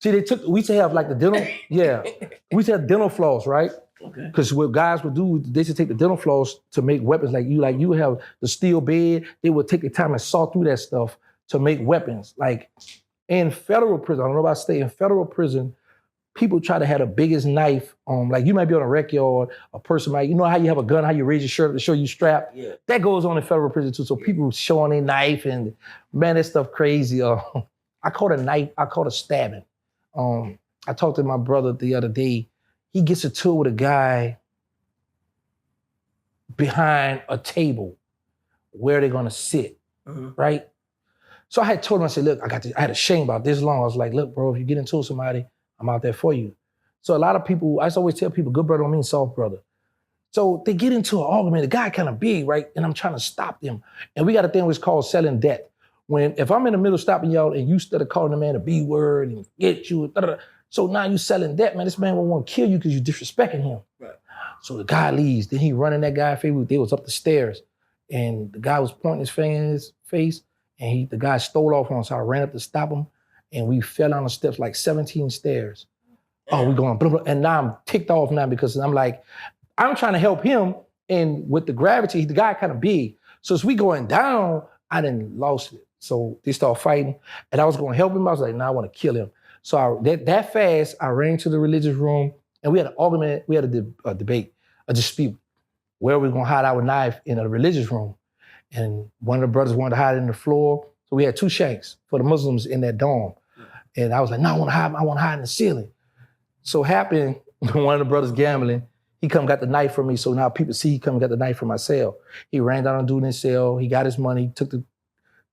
See, we used to have like the dental, yeah. We used to have dental floss, right? Okay. Because what guys would do, they should take the dental floss to make weapons. Like you would have the steel bed, they would take the time and saw through that stuff to make weapons. Like in federal prison, I don't know about state, in federal prison, people try to have the biggest knife. Like you might be on a rec yard, a person might, you know how you have a gun, how you raise your shirt to show you strapped? Yeah. That goes on in federal prison too. So people showing their knife and man, that stuff crazy. I caught a knife, I caught a stabbing. I talked to my brother the other day. He gets into it with a guy behind a table where they're gonna sit, right? So I had told him, I said, look, I had a shame about this long. I was like, look, bro, if you get into it with somebody, I'm out there for you. So a lot of people, I used to always tell people, good brother don't mean soft brother. So they get into an argument, the guy kind of big, right? And I'm trying to stop them. And we got a thing which is called selling debt. If I'm in the middle stopping y'all and you started calling the man a B word and get you, so now you selling debt, man, this man will want to kill you because you disrespecting him. Right. So the guy leaves, then he running that guy face, they was up the stairs and the guy was pointing his finger in his face and the guy stole off on him, so I ran up to stop him and we fell down the steps like 17 stairs. Oh, we going, blah, blah. And now I'm ticked off now because I'm like, I'm trying to help him and with the gravity, the guy kind of big. So as we going down, I done lost it. So they start fighting and I was going to help him. I was like, I want to kill him. So that fast, I ran to the religious room and we had an argument, we had a debate, a dispute, where we were going to hide our knife in a religious room. And one of the brothers wanted to hide it in the floor. So we had 2 shanks for the Muslims in that dorm. And I was like, no, I want to hide in the ceiling. So happened, one of the brothers gambling, he come got the knife from me. So now people see he come and got the knife from my cell. He ran down on dude in his cell. He got his money, took the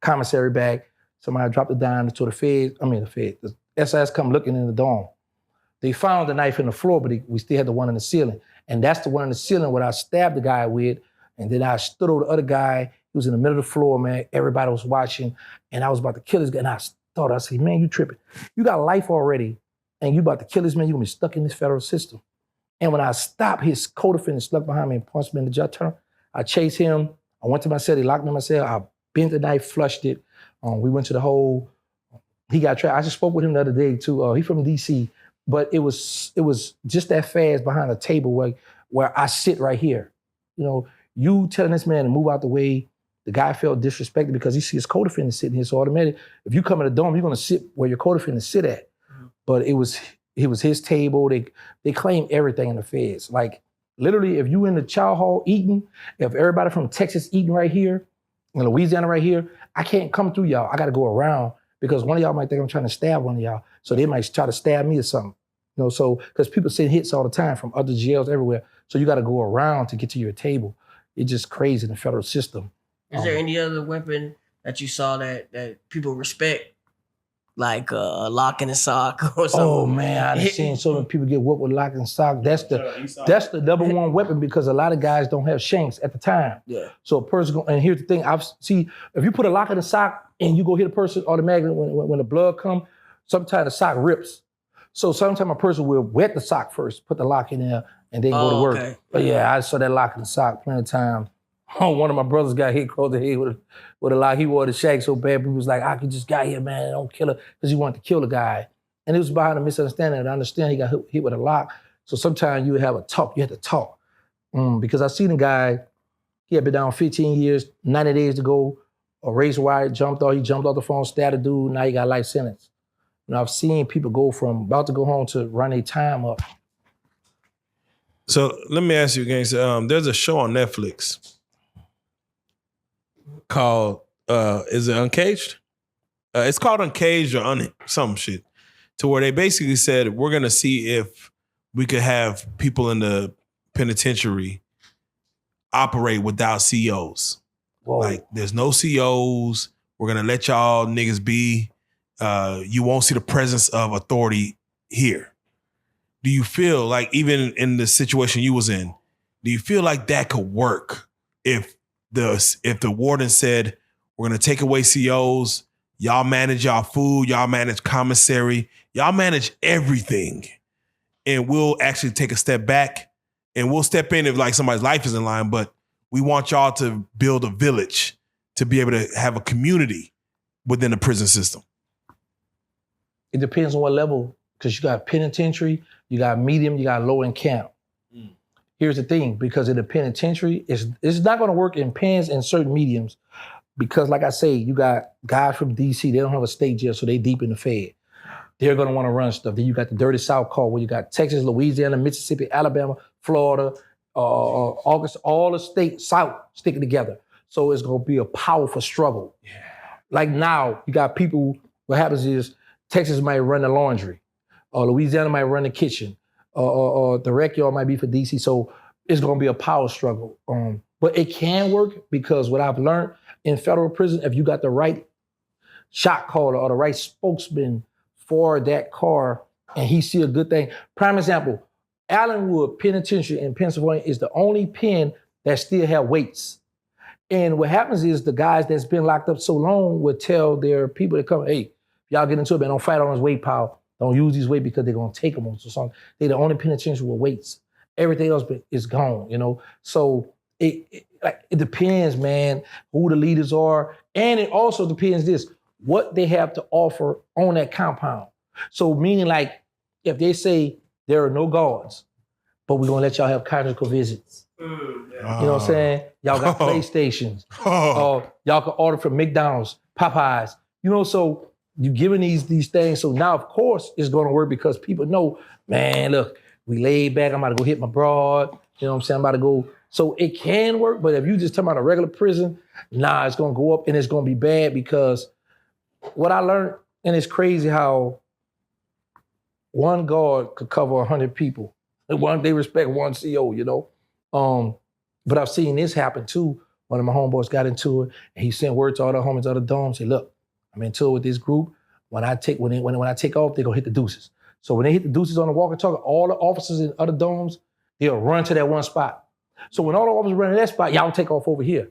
commissary back. Somebody dropped it down to the SS come looking in the dorm. They found the knife in the floor, but we still had the one in the ceiling. And that's the one in the ceiling where I stabbed the guy with. And then I stood over the other guy. He was in the middle of the floor, man. Everybody was watching. And I was about to kill this guy. And I said, man, you tripping. You got life already. And you about to kill this man. You're going to be stuck in this federal system. And when I stopped, his co-defendant stuck behind me and punched me in the jaw. I chased him. I went to my cell. He locked me in my cell. I bent the knife, flushed it. We went to the hole. He got trapped. I just spoke with him the other day too. He's from DC, but it was just that fast behind a table where I sit right here. You know, you telling this man to move out the way. The guy felt disrespected because he see his co-defendant sitting here. So automatically, if you come in the dorm, you're gonna sit where your co-defendant sit at. But it was his table. They claim everything in the feds. Like literally, if you in the chow hall eating, if everybody from Texas eating right here, in Louisiana right here, I can't come through y'all. I gotta go around because one of y'all might think I'm trying to stab one of y'all. So they might try to stab me or something. You know, so because people send hits all the time from other jails everywhere. So you gotta go around to get to your table. It's just crazy in the federal system. Is there any other weapon that you saw that people respect? Like a lock and a sock or something? Oh man, I've seen so many people get whooped with lock and sock. That's the number one weapon because a lot of guys don't have shanks at the time. Yeah. So a person, and here's the thing, if you put a lock in a sock and you go hit a person automatically when the blood comes, sometimes the sock rips. So sometimes a person will wet the sock first, put the lock in there, and then go to work. Okay. But yeah, I saw that lock in the sock plenty of times. One of my brothers got hit across the head with a lock. He wore the shank so bad, people was like, I could just got here, man, don't kill her, because he wanted to kill the guy. And it was behind a misunderstanding. And I understand he got hit with a lock. So sometimes you have to talk. Because I seen a guy, he had been down 15 years, 90 days to go, a razor wire jumped off, he jumped off the phone, stabbed a dude, now he got life sentence. And I've seen people go from about to go home to run their time up. So let me ask you again, there's a show on Netflix called is it Uncaged? It's called Uncaged or some shit, to where they basically said we're gonna see if we could have people in the penitentiary operate without COs. Whoa. Like there's no COs. We're gonna let y'all niggas be. You won't see the presence of authority here. Do you feel like even in the situation you was in, do you feel like that could work if the warden said, We're going to take away COs. Y'all manage y'all food. Y'all manage commissary. Y'all manage everything. And we'll actually take a step back and we'll step in if like somebody's life is in line, but we want y'all to build a village to be able to have a community within the prison system. It depends on what level, because you got penitentiary, you got medium, you got low and camp. Here's the thing, because in the penitentiary, it's not gonna work in pens and certain mediums, because like I say, you got guys from DC, they don't have a state jail, so they deep in the Fed. They're gonna wanna run stuff. Then you got the dirty South call, where you got Texas, Louisiana, Mississippi, Alabama, Florida, August, all the states, South, sticking together. So it's gonna be a powerful struggle. Yeah. Like now, you got people, what happens is, Texas might run the laundry, or Louisiana might run the kitchen, or the rec yard might be for DC. So it's gonna be a power struggle. But it can work, because what I've learned in federal prison, if you got the right shot caller or the right spokesman for that car, and he see a good thing. Prime example, Allenwood Penitentiary in Pennsylvania is the only pen that still have weights. And what happens is the guys that's been locked up so long will tell their people that come, hey, if y'all get into it, man, don't fight on his weight power. Don't use these weights because they're gonna take them on to something. They're the only penitentiary with weights. Everything else is gone, you know? So it depends, man, who the leaders are. And it also depends what they have to offer on that compound. So meaning like, if they say there are no guards, but we're gonna let y'all have conjugal visits. You know what I'm saying? Y'all got PlayStations. Y'all can order from McDonald's, Popeyes. You know, so you giving these things. So now, of course, it's gonna work, because people know, man, look, we laid back. I'm about to go hit my broad. You know what I'm saying? I'm about to go. So it can work, but if you just talking about a regular prison, nah, it's gonna go up and it's gonna be bad, because what I learned, and it's crazy how one guard could cover 100 people. They respect one CO, you know? But I've seen this happen too. One of my homeboys got into it, and he sent word to all the homies, other domes, say, look, I'm into it with this group. When I take off, they gonna hit the deuces. So when they hit the deuces on the walkie-talkie, all the officers in other domes, they'll run to that one spot. So when all the officers run to that spot, y'all take off over here.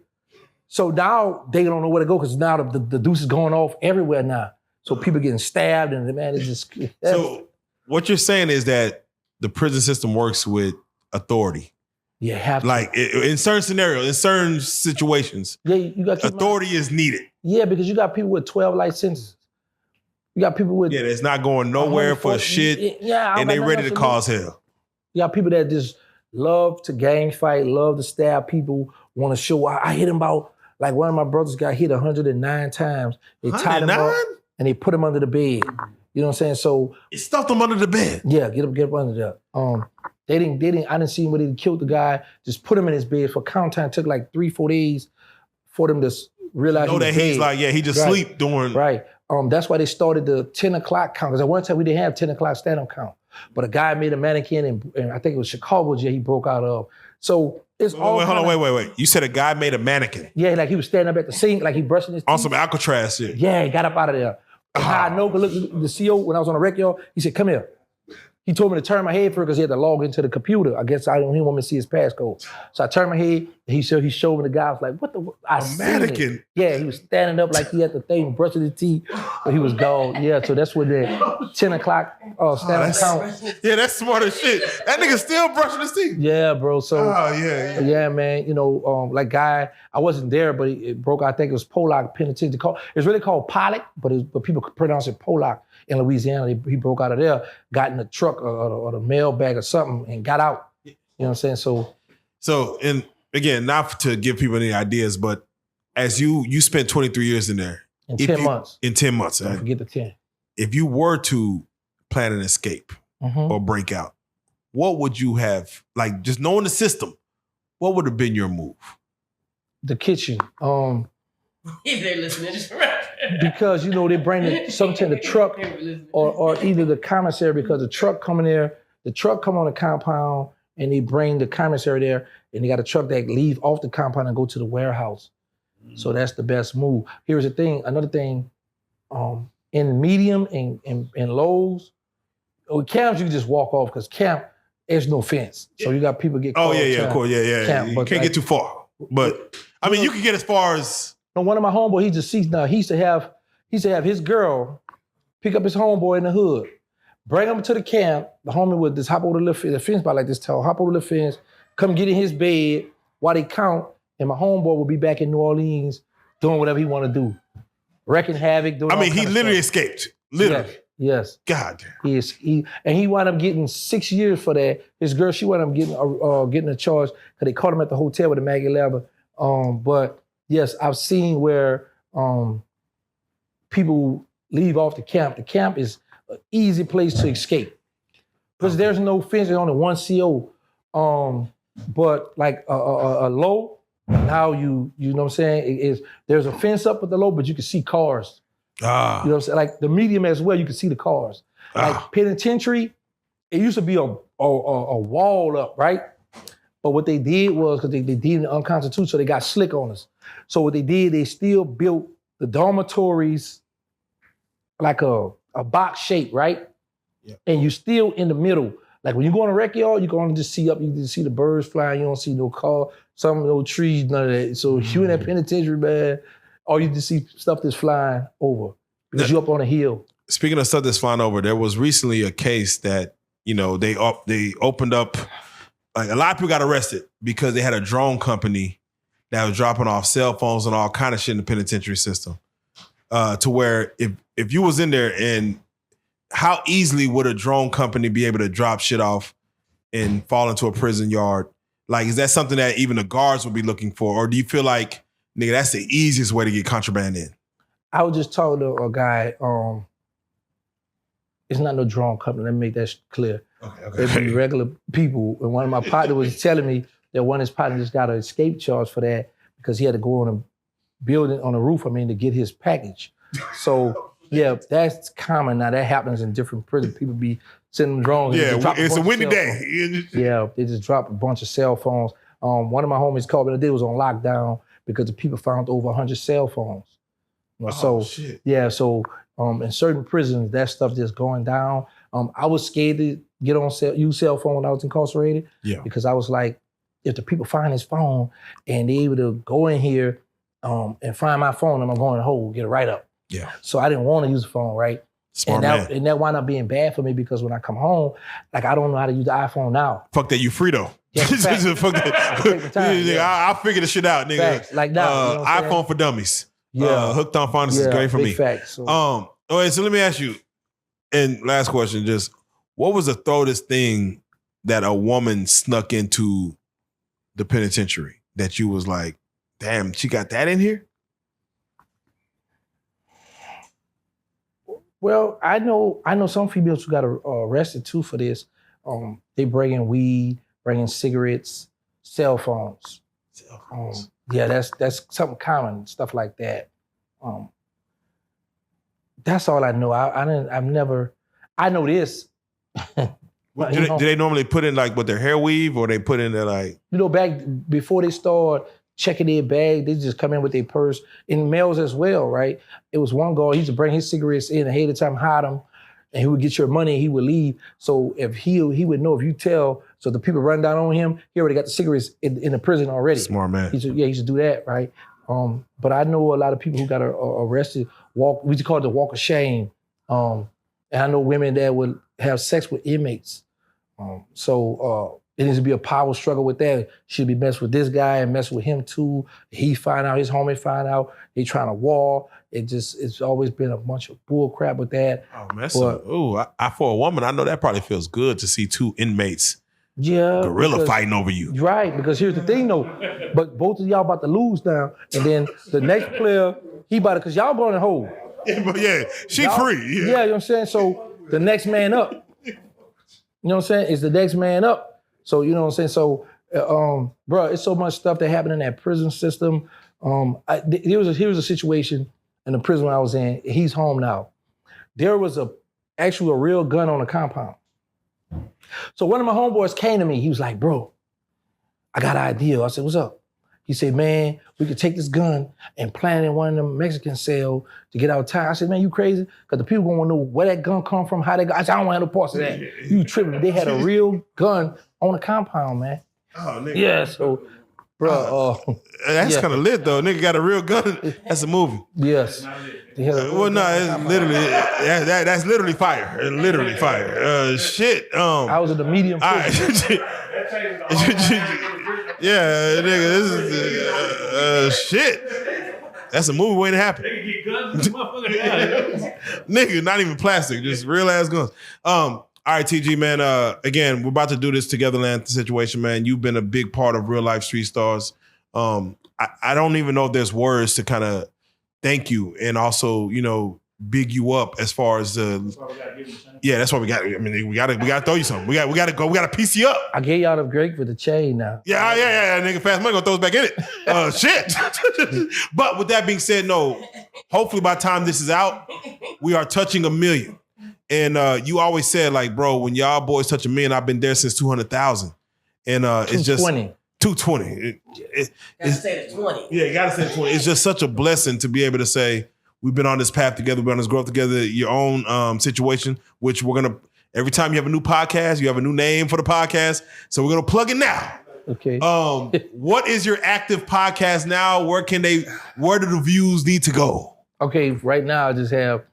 So now they don't know where to go, because now the deuce is going off everywhere now. So people getting stabbed, and man, it's just. So what you're saying is that the prison system works with authority. You have to. Like in certain scenarios, in certain situations, you got authority is needed. Yeah, because you got people with 12 life sentences. You got people with that's not going nowhere for shit. And they ready to cause hell. You got people that just love to gang fight, love to stab people, want to show. I hit him about, like one of my brothers got hit 109 times. They tied him up and they put him under the bed. You know what I'm saying? So it stuffed him under the bed. Yeah, get up under there. I didn't see him when they killed the guy, just put him in his bed for count time. It took like 3-4 days for them to realize he was dead. He's like, he just sleep during. Right. That's why they started the 10 o'clock count. Because at one time we didn't have 10 o'clock stand-up count. But a guy made a mannequin, and I think it was Chicago jail he broke out of. So it's all. Wait. You said a guy made a mannequin. Yeah, like he was standing up at the sink, like he brushing his teeth. On some Alcatraz shit. Yeah, he got up out of there. I know, but look, the CO, when I was on the rec yard, he said, come here. He told me to turn my head for it because he had to log into the computer. I guess he didn't want me to see his passcode. So I turned my head, and he showed me the guy. I was like, what the? A mannequin? Yeah, he was standing up like he had the thing, brushing his teeth, but he was gone. Yeah, so that's what the 10 o'clock stand-up count. Yeah, that's smart as shit. That nigga still brushing his teeth. Yeah, bro. So, yeah, man. You know, like guy, I wasn't there, but it broke. I think it was Pollock Penitentiary. It's really called Pollock, but people pronounce it Pollock. In Louisiana, he broke out of there, got in the truck or the mail bag or something, and got out. You know what I'm saying? So, and again, not to give people any ideas, but as you spent 23 years in there. In 10 months. In 10 months. Don't forget the 10. If you were to plan an escape or break out, what would you have, like just knowing the system, what would have been your move? The kitchen. They're listening. Because, you know, they bring sometimes the truck or either the commissary, because the truck come on the compound and they bring the commissary there, and they got a truck that leave off the compound and go to the warehouse. So that's the best move. Here's the thing, another thing, in medium and lows, with camps you can just walk off, because camp, there's no fence. So you got people get caught. Of course, yeah. Camp, you can't get too far. But I mean, you can get as far as No, one of my homeboys, he's deceased now. He used to have his girl pick up his homeboy in the hood, bring him to the camp. The homie would just hop over the fence by like this tall, hop over the fence, come get in his bed while they count, and my homeboy would be back in New Orleans doing whatever he want to do. Wrecking havoc, doing he literally escaped. Literally. Yes. God damn. He wound up getting 6 years for that. His girl, she wound up getting a charge because they caught him at the hotel with a Maggie Leather. But yes, I've seen where people leave off the camp. The camp is an easy place to escape because there's no fence. There's only one CO. But like a low, now you know what I'm saying? There's a fence up at the low, but you can see cars. You know what I'm saying? Like the medium as well, you can see the cars. Like penitentiary, it used to be a wall up, right? But what they did was, because they deemed it unconstitutional, so they got slick on us. So what they did, they still built the dormitories like a box shape, right? Yeah. And you still in the middle. Like when you go on a rec yard, you can only just see up, you can see the birds flying, you don't see no car, no trees, none of that. So if you in that penitentiary, man, or you just see stuff that's flying over because you're up on a hill. Speaking of stuff that's flying over, there was recently a case that, they opened up, like a lot of people got arrested because they had a drone company that was dropping off cell phones and all kind of shit in the penitentiary system. To where if you was in there, and how easily would a drone company be able to drop shit off and fall into a prison yard? Like, is that something that even the guards would be looking for? Or do you feel like, nigga, that's the easiest way to get contraband in? I was just talking to a guy, it's not no drone company, let me make that clear. Okay. It'd be regular people. And one of my partners was telling me that one of his partners just got an escape charge for that because he had to go on a building, on a roof, to get his package. So, yeah, that's common. Now, that happens in different prisons. People be sending drones. Yeah, it's a windy day. Yeah, they just drop a bunch of cell phones. One of my homies called me the day was on lockdown because the people found over 100 cell phones. Shit. Yeah, so in certain prisons, that stuff just going down. I was scared to get on use cell phone when I was incarcerated. Yeah. Because I was like, if the people find his phone and they able to go in here and find my phone, I'm going to hold, get a write-up. Yeah. So I didn't want to use the phone, right? Smart man. And that wound up being bad for me because when I come home, like I don't know how to use the iPhone now. Fuck that, you free though. Yeah, fuck that. I'll figure the shit out, nigga. Facts. Like now, you know iPhone for dummies. Yeah. Hooked on Finance is great for me. Facts. So. All right, so let me ask you, and last question, just what was the throatest thing that a woman snuck into the penitentiary that you was like, damn, she got that in here? Well, I know some females who got arrested too for this. They bring in weed, bring in cigarettes, cell phones. Yeah, that's something common, stuff like that. That's all I know. I know this. Do they normally put in like with their hair weave, or they put in their like? Back before they start checking their bag, they just come in with their purse. In males as well, right? It was one guy, he used to bring his cigarettes in ahead of time, hide them, and he would get your money and he would leave. So if he would know if you tell, so the people run down on him, he already got the cigarettes in the prison already. Smart man. He used to do that, right? But I know a lot of people who got arrested, we used to call it the walk of shame. And I know women that would have sex with inmates. It needs to be a power struggle with that. She'd be messing with this guy and messing with him too. He find out, his homie find out, they trying to war. It's always been a bunch of bull crap with that. Oh man, for a woman, I know that probably feels good to see two inmates guerrilla fighting over you. Right, because here's the thing though, but both of y'all about to lose now, and then the next player, he about to, because y'all going to hold. Yeah, but she free. Yeah, you know what I'm saying? So the next man up, you know what I'm saying, is the next man up. So, you know what I'm saying? So, bro, it's so much stuff that happened in that prison system. Here was a situation in the prison I was in. He's home now. There was a real gun on the compound. So one of my homeboys came to me. He was like, bro, I got an idea. I said, what's up? He said, man, we could take this gun and plant it in one of them Mexican cells to get out time. I said, man, you crazy? Because the people gonna know where that gun come from, how they got. I said, I don't want no parts of that. You tripping. They had a real gun on the compound, man. Oh, nigga. Yeah, so Bro, That's yeah. kind of lit though. Nigga got a real gun. That's a movie. yes. Well, no, it's literally that's literally fire. Literally fire. Shit. I was in the medium. All right. Yeah, nigga, this is shit. That's a movie waiting to happen. Nigga, not even plastic, just real ass guns. All right, TG, man. Again, we're about to do this Togetherland situation, man. You've been a big part of Real Life Street Stars. I don't even know if there's words to kind of thank you and also, you know, big you up as far as yeah, that's what we got. I mean, we gotta throw you something. We gotta piece you up. I gave y'all the break for the chain now. Yeah, nigga, Fast Money gonna throw us back in it. Shit. But with that being said, no, hopefully by the time this is out, we are touching 1 million. And you always said, like, bro, when y'all boys touch 1 million, I've been there since 200,000. And it's just 220. Gotta say the 20. Yeah, you gotta say the 20. It's just such a blessing to be able to say, we've been on this path together, we've been on this growth together, your own situation, which we're gonna, every time you have a new podcast, you have a new name for the podcast. So we're gonna plug it now. Okay. What is your active podcast now? Where do the views need to go? Okay, right now I just have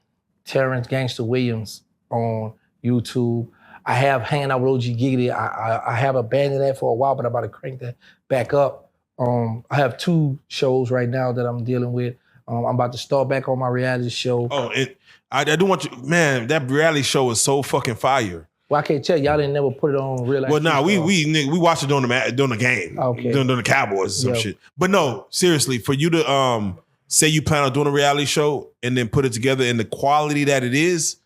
Terrance Gangsta Williams on YouTube. I have Hanging Out with OG Giggity. I have abandoned that for a while, but I'm about to crank that back up. I have 2 shows right now that I'm dealing with. I'm about to start back on my reality show. Oh, and I do want you, man, that reality show is so fucking fire. Well, I can't tell y'all didn't never put it on Real Life. Well, nah, we watched it during the game, okay, during the Cowboys or some shit. But no, seriously, for you to say you plan on doing a reality show and then put it together in the quality that it is,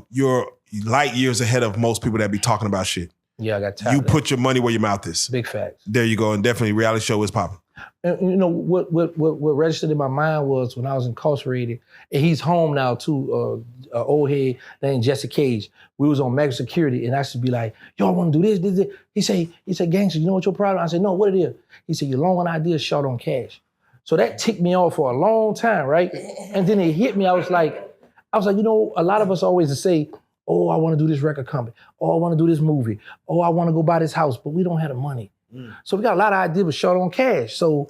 you're light years ahead of most people that be talking about shit. Yeah, I got time. You put your money where your mouth is. Big facts. There you go, and definitely reality show is popping. And you know what registered in my mind was when I was incarcerated, and he's home now too. Old head named Jesse Cage. We was on Mega Security, and I should be like, "Yo, I want to do this." He said, "Gangster, you know what your problem?" I said, "No, what it is?" He said, "You're long on ideas, short on cash." So that ticked me off for a long time, right? And then it hit me. I was like, you know, a lot of us always say, "Oh, I want to do this record company. Oh, I want to do this movie. Oh, I want to go buy this house," but we don't have the money. So we got a lot of ideas, but short on cash. So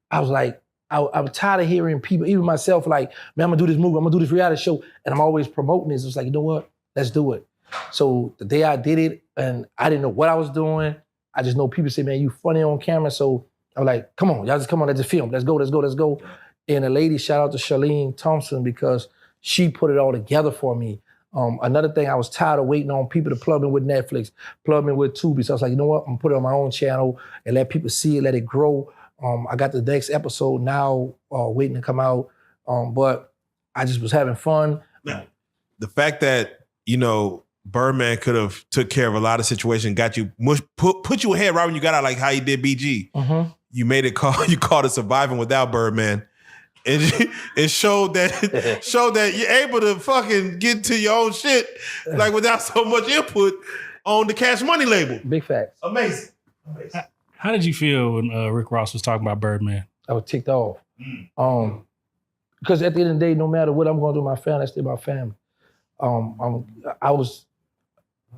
I was like, I was tired of hearing people, even myself, like, man, I'm gonna do this movie, I'm gonna do this reality show, and I'm always promoting this. It's like, you know what? Let's do it. So the day I did it, and I didn't know what I was doing, I just know people say, man, you funny on camera. So I was like, come on, y'all just come on, let's just film. Let's go. And a lady, shout out to Charlene Thompson, because she put it all together for me. Another thing, I was tired of waiting on people to plug me with Netflix, plug me with Tubi. So I was like, you know what? I'm gonna put it on my own channel and let people see it, let it grow. I got the next episode now waiting to come out. But I just was having fun. Now, the fact that, you know, Birdman could have took care of a lot of situations, got you, put you ahead right when you got out, like how you did BG. You made it you called it Surviving Without Birdman. It showed that you're able to fucking get to your own shit, like without so much input on the Cash Money label. Big facts. Amazing. How did you feel when Rick Ross was talking about Birdman? I was ticked off. Because at the end of the day, no matter what I'm going to do with my family, that's still my family.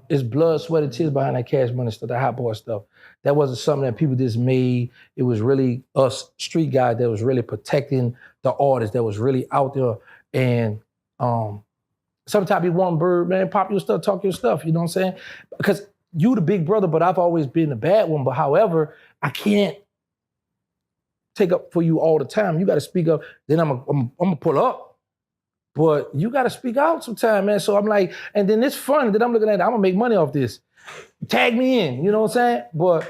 It's blood, sweat, and tears behind that Cash Money stuff, that Hot Boy stuff. That wasn't something that people just made. It was really us street guys that was really protecting the artists, that was really out there. And sometimes you want Birdman, pop your stuff, talk your stuff, you know what I'm saying? Because you the big brother, but I've always been the bad one. But however, I can't take up for you all the time. You got to speak up. Then I'm gonna pull up. But you got to speak out sometime, man. So I'm like, and then it's fun that I'm looking at it. I'm gonna make money off this. Tag me in, you know what I'm saying? But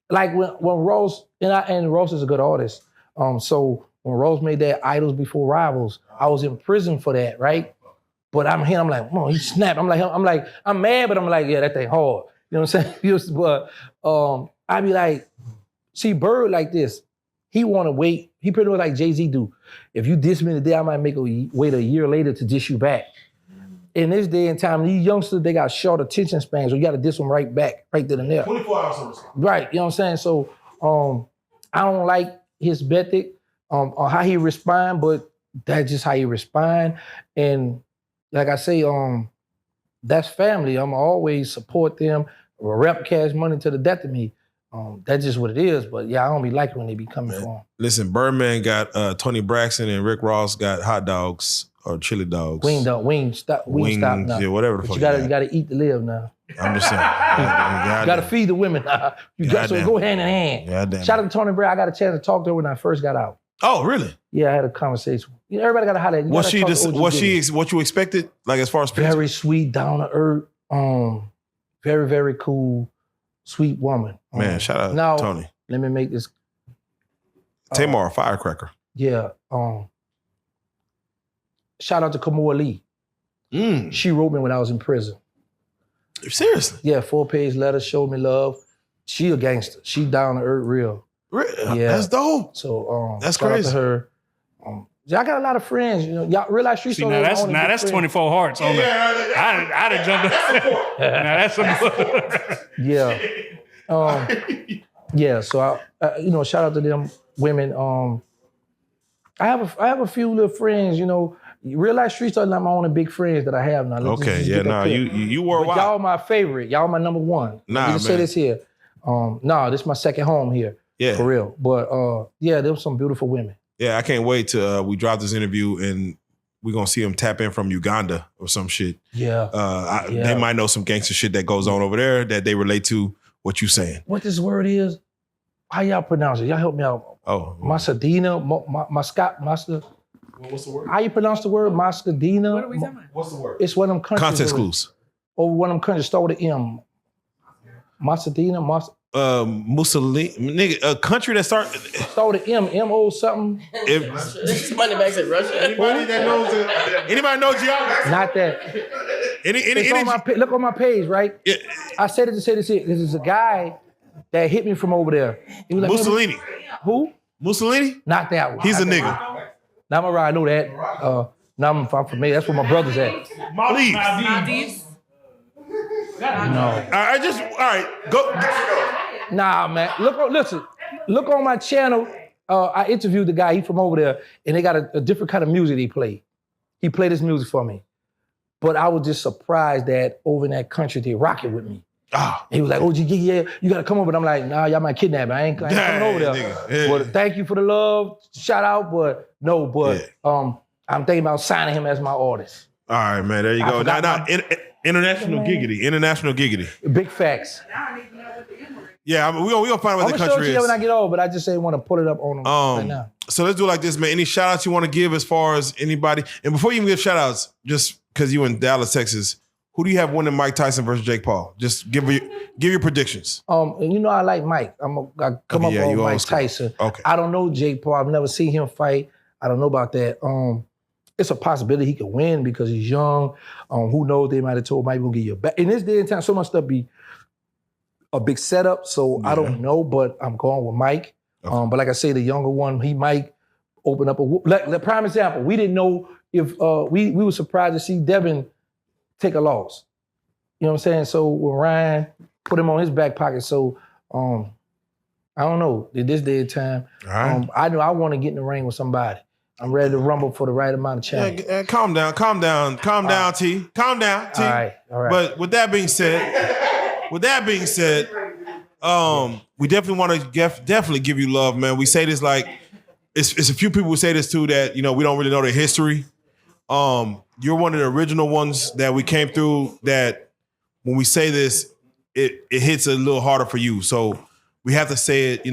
like when Ross, and Ross is a good artist. So when Ross made that Idols Before Rivals, I was in prison for that, right? But I'm here, I'm like, oh, he snapped. I'm mad, but I'm like, yeah, that thing hard. You know what I'm saying? But I be like, see, Bird like this, he want to wait. He pretty much like Jay-Z do. If you diss me today, I might wait a year later to diss you back. In this day and time, these youngsters, they got short attention spans, so you got to diss them right back, right to the nail. 24 hours service. Right, you know what I'm saying? So I don't like his method on how he respond, but that's just how he respond. And like I say, that's family. I'm always support them, rep Cash Money to the death of me. That's just what it is. But yeah, I don't be liking when they be coming for him. Listen, Birdman got Tony Braxton and Rick Ross got hot dogs or chili dogs. Wing stop now. Yeah, whatever the But fuck. you gotta eat to live now. I'm just saying. You gotta feed the women now. You got so go hand in hand. Goddamn. Shout out to Tony Brown. I got a chance to talk to her when I first got out. Oh, really? Yeah, I had a conversation. You know, everybody got to holler at you. Was she what you expected? Like as far as very sweet, down to earth, very, very cool, sweet woman. Man, shout out now, Tony. Let me make this. Tamar, firecracker. Yeah. Shout out to Kamora Lee. She wrote me when I was in prison. Seriously? Yeah, 4-page letter, showed me love. She a gangster. She down to earth real. Yeah. That's dope. So that's shout crazy. Out to her. I got a lot of friends. You know, y'all Reallyfe Street. See, that's 24 hearts on the. I'd have jumped up. Now that's some. Yeah. Yeah. So I, shout out to them women. I have a few little friends. You know, Reallyfe Streets are not my only big friends that I have now. You were wild. Y'all my favorite. Y'all my number one. Nah, man. Say this here. This is my second home here. Yeah. For real. But there was some beautiful women. Yeah, I can't wait to we drop this interview and we're gonna see them tap in from Uganda or some shit. Yeah. They might know some gangster shit that goes on over there that they relate to what you saying. What this word is? How y'all pronounce it? Y'all help me out. Oh. Masadina, Master. What's the word? How you pronounce the word? Maskadina? What are we talking about? What's the word? It's one of them countries. Context clues. Or one of them countries start with an M. Masadina, Mussolini, nigga, a country that start with an M, M-O something. Money back in Russia. Anybody know geography? Not that. Look on my page, right? Yeah. I said it to say this here. This is a guy that hit me from over there. He was like, Mussolini. Who? Mussolini? Not that one. He's not a that nigga. one. Now I know that. Now I'm familiar. That's where my brother's at. Maldives. No. All right, go. Nah, man. Look on my channel. I interviewed the guy. He from over there, and they got a different kind of music he played. He played his music for me. But I was just surprised that over in that country, they rock it with me. He was like, OG, yeah, you got to come over. And I'm like, nah, y'all might kidnap me. I ain't coming over there. Yeah. But thank you for the love. Shout out, but no, I'm thinking about signing him as my artist. All right, man, there you go. Now, international giggity. Big facts. Yeah, we're gonna find out what the country is. I'm gonna show it to you when I get over, but I just want to put it up on them right now. So let's do it like this, man. Any shout outs you want to give as far as anybody? And before you even give shout outs, just because you in Dallas, Texas, who do you have winning Mike Tyson versus Jake Paul? Just give your predictions. And I like Mike. I come up on Mike Tyson. Okay. I don't know Jake Paul. I've never seen him fight. I don't know about that. It's a possibility he could win because he's young. Who knows? They might have told Mike, we'll give you a back. In this day and time, so much stuff be a big setup. So I don't know, but I'm going with Mike. Okay. But like I say, the younger one, he might open up a prime example. We didn't know if we were surprised to see Devin take a loss. You know what I'm saying? So when Ryan put him on his back pocket, so I don't know. In this day and time, I know I want to get in the ring with somebody. I'm ready to rumble for the right amount of challenge. Yeah, calm down, T. Calm down, T. All right. But with that being said, we definitely want to definitely give you love, man. We say this like it's a few people who say this too that we don't really know their history. You're one of the original ones that we came through. That when we say this, it hits a little harder for you. So we have to say it.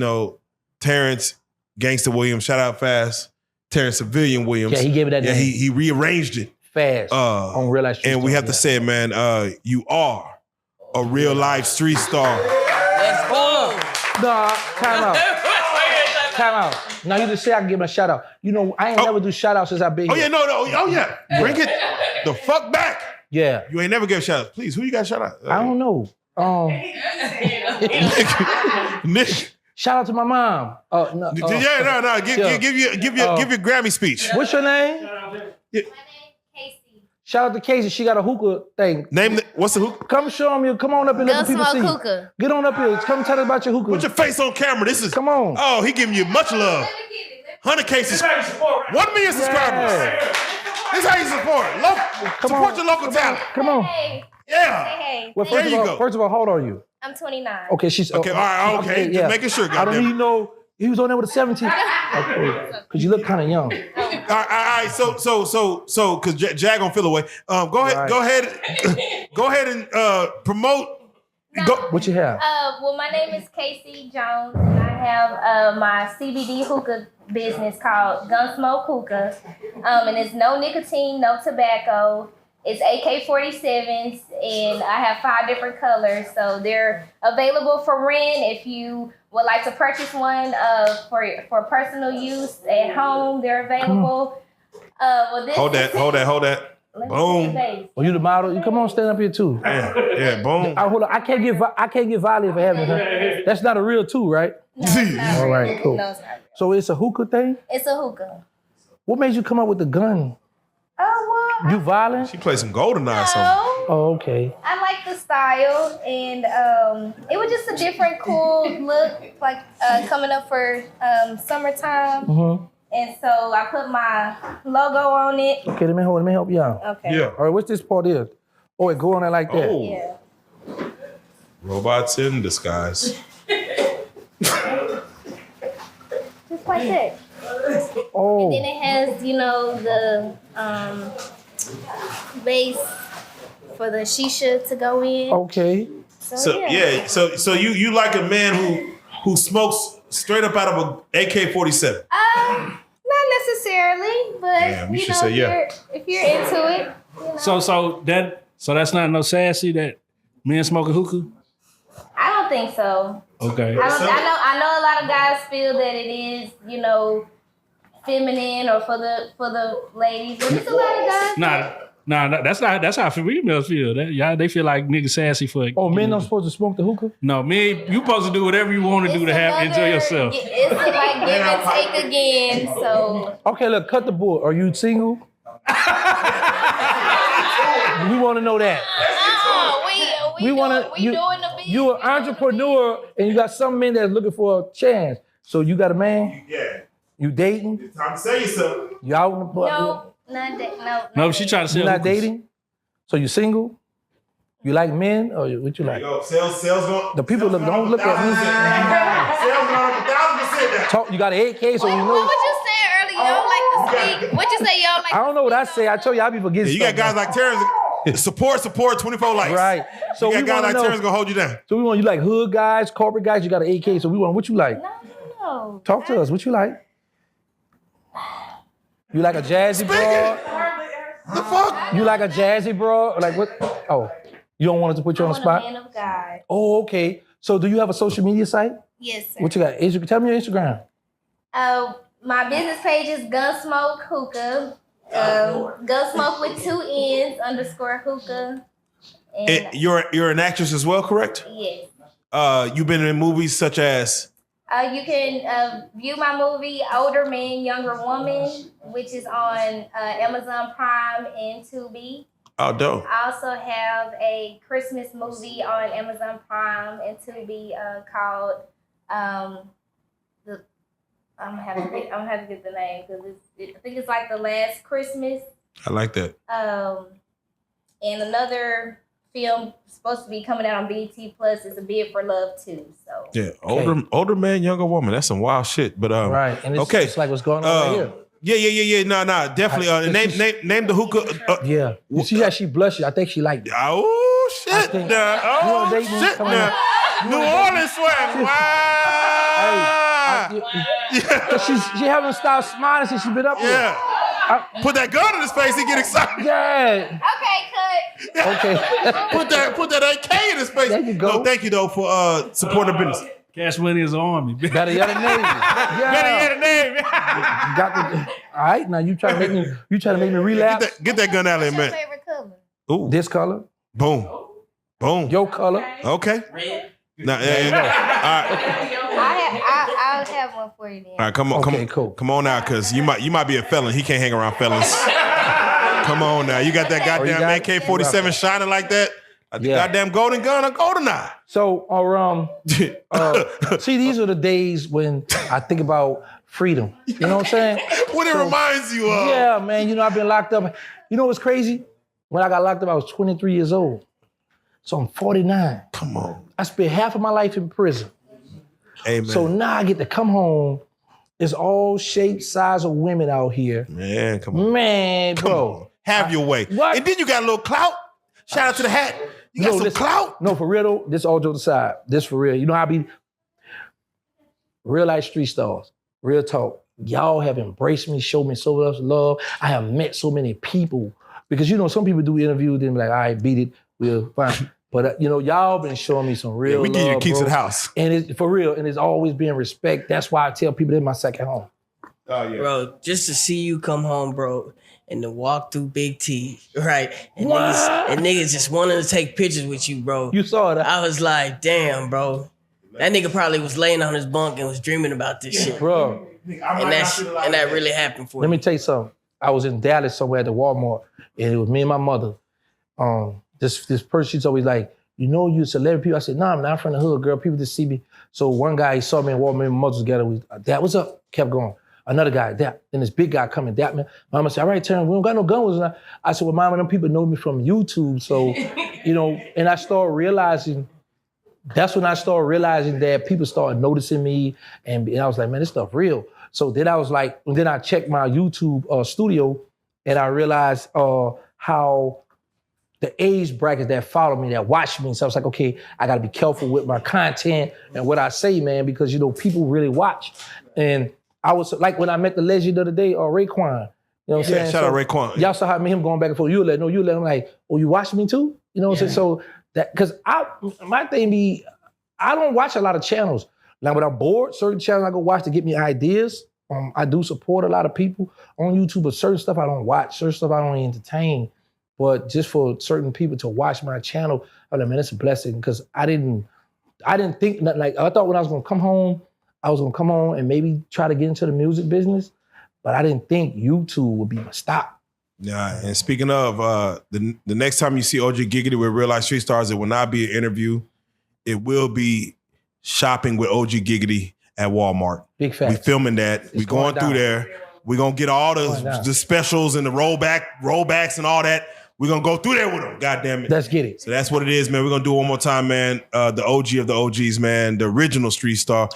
Terrance Gangsta Williams, shout out fast. Terrance Civilian Williams. Yeah, he gave it that name. Yeah, he rearranged it. Fast on Reallyfe Street. And we have to say it, man, you are a real life street star. Let's go. Nah, time out. Now you just say I can give him a shout out. I ain't never do shout outs since I've been here. Yeah. Bring it the fuck back. Yeah. You ain't never give shout out. Please, who you got shout out? I don't know. Nick. Shout out to my mom. Give your Grammy speech. What's your name? My name Casey. Shout out to Casey. She got a hookah thing. What's the hookah? Come show me. Come on up and let the people see. Hookah. Get on up here. Come tell us about your hookah. Put your face on camera. Come on. Oh, he giving you much love. 100 cases. 1 million subscribers. This is how you support. Support your local talent. Come on. Yeah. Hey. Well, There you go. first of all, how old are you? I'm 29. Okay, she's Okay, all right, okay. Just making sure, I don't goddamn. need no. He was on there with a 17. Okay, because you look kind of young. All right. So, because Jag gonna feel away. Go ahead and promote. Go. What you have? Well, my name is Casey Jones, and I have my CBD hookah business called Gunsmoke Hookah. And it's no nicotine, no tobacco. It's AK-47s, and I have 5 different colors. So they're available for rent if you would like to purchase one for personal use at home. They're available. Hold that. Boom. Oh, you the model? You come on, stand up here too. Yeah, boom. Hold on. I can't get violent for having her. That's not a real tool, right? No, it's not All real. right, cool. No, it's not real. So it's a hookah thing? It's a hookah. What made you come up with the gun? Oh, well, You violent? She played some GoldenEye or something. no. Oh, okay. I like the style, and it was just a different, cool look, like coming up for summertime. Mm-hmm. And so I put my logo on it. Okay, let me help you out. Okay. Yeah. All right, what's this part is? Oh, it go on there like that. Oh. Yeah. Robots in disguise. Just like that. Oh. Then it has, the base for the shisha to go in. Okay. So yeah, so you like a man who smokes straight up out of a AK-47. Not necessarily, but Damn, you should say yeah. if you're into it. So that's not no sassy that men smoke a hookah? I don't think so. Okay. I know a lot of guys feel that it is, feminine or for the ladies, but it's a lot of guys. Nah, that's how females feel. They feel like niggas sassy for it. Oh, men not supposed to smoke the hookah? No, man, you supposed to do whatever you want to do to enjoy yourself. It's like give and take again. So Okay, look, cut the bull. Are you single? We want to know that. We doing the business. You're an entrepreneur and you got some men that's looking for a chance. So you got a man? Yeah. You dating? It's time to say something. You out in the no, not that. No, she trying to sell You not hookahs. dating? So you single? You like men or what you like? Yo, sales going. The people don't look at me. Sales going 1,000% now. Talk, you got an 8K, so What you was know. you saying earlier? You don't like to speak. What you say? You don't like? I don't know what I say. I told you I be forgetting You got stuff. guys like Terrance. Support, 24 likes. Right. So You we got guys want like to know. Terrance gonna hold you down. So we want you like hood guys, corporate guys. You got an 8K. So we want what you like. No. Talk to us. What you like? You like a jazzy broad? The fuck? You like a jazzy broad? Or like what? Oh, you don't want us to put you on the I'm a spot? man of God. Oh, okay. So do you have a social media site? Yes, sir. What you got? Tell me your Instagram. My business page is Gunsmoke Hookah. Gunsmoke with 2 N's _ hookah. And You're an actress as well, correct? yes. You've been in movies such as. You can view my movie Older Man, Younger Woman, which is on Amazon Prime and Tubi. Oh, dope. I also have a Christmas movie on Amazon Prime and Tubi called I'm gonna have to get the name because I think it's like The Last Christmas. I like that. And another film supposed to be coming out on BET Plus is A Bid for Love too. So Yeah, older man, younger woman. That's some wild shit. But Right. And it's, okay. it's like what's going on right here. Yeah. No, definitely. Name the hookah. Yeah. You see how she blushes? I think she liked it. Oh shit! I think- Nah. You Oh wanna date me? shit! Come on. Nah. New Orleans swag. Wow. She haven't stopped smiling since she been up here. Yeah. Put that gun in his face. He get excited. Yeah. okay, cut. Okay. Put that AK in his face. There you go. No, thank you though for supporting the business. Cash money is an army. Better yet, a name. Yeah. Better yet, a name. You got the, all right, now you trying to make me relapse. Get that gun out of What's there, your man. favorite color? Ooh, This color, boom. your color. Okay. Nah, yeah. I'll have one for you then. All right, come on, Okay, cool. Come on now, cause you might be a felon. He can't hang around felons. Come on now, you got that goddamn got it? AK-47 shining like that. The Yeah. goddamn golden gun or golden eye. So, see, these are the days when I think about freedom. You know what I'm saying? What it reminds you of? Yeah, man. You know, I've been locked up. You know what's crazy? When I got locked up, I was 23 years old. So I'm 49. Come on. I spent half of my life in prison. Amen. So now I get to come home. It's all shapes, size of women out here. Man, come on. Man, Come bro. on. Have your way. What? And then you got a little clout. Shout out to the hat. You got some clout. No, for real though, this all jokes aside. This for real. You know how I be real life street stars. Real talk. Y'all have embraced me, showed me so much love. I have met so many people. Because you know, some people do interviews, then be like, all right, beat it, we'll fine. But you know, y'all been showing me some real love. We give you the keys bro. to the house. And it's for real, and it's always been respect. That's why I tell people they're my second home. Oh, yeah. Bro, just to see you come home, bro, and to walk through Big T, right? And What? niggas just wanted to take pictures with you, bro. You saw that. I was like, damn, bro. That nigga probably was laying on his bunk and was dreaming about this shit. Bro, And that really happened for let you. me tell you something. I was in Dallas somewhere at the Walmart, and it was me and my mother. This person, she's always like, you know you a celebrity people. I said, nah, I'm not from the hood, girl. People just see me. So one guy, he saw me in Walmart, me and my mother together. Dad, what's up? Kept going. Another guy, Dad. Then this big guy coming, Dad, man. Mama said, all right, Terrance, we don't got no guns. I said, well, Mama, them people know me from YouTube. So, you know, and I started realizing, that's when I started realizing that people started noticing me. And I was like, man, this stuff real. So then I was like, and then I checked my YouTube studio, and I realized how the age brackets that follow me, that watch me. So I was like, okay, I gotta be careful with my content and what I say, man, because you know, people really watch. And I was like, when I met the legend the other day, Raekwon, you know what I'm saying? Shout out Raekwon. Y'all saw how me and him going back and forth. You let him like, oh, you watch me too? You know what I'm saying? So that, cause my thing be, I don't watch a lot of channels. Now when I'm bored, certain channels I go watch to get me ideas. I do support a lot of people on YouTube, but certain stuff I don't watch, certain stuff I don't entertain. But just for certain people to watch my channel, I'm like, man, it's a blessing. Because I didn't think that, like, I thought when I was gonna come home, I was gonna come home and maybe try to get into the music business, but I didn't think YouTube would be my stop. Yeah, and speaking of, the next time you see OG Giggity with Real Life Street Stars, it will not be an interview. It will be shopping with OG Giggity at Walmart. Big facts. We filming that. We going through there. We're gonna get all the specials and the rollbacks and all that. We're gonna go through there with them. God damn it. Let's get it. So that's what it is, man. We're gonna do it one more time, man. The OG of the OGs, man. The original street star,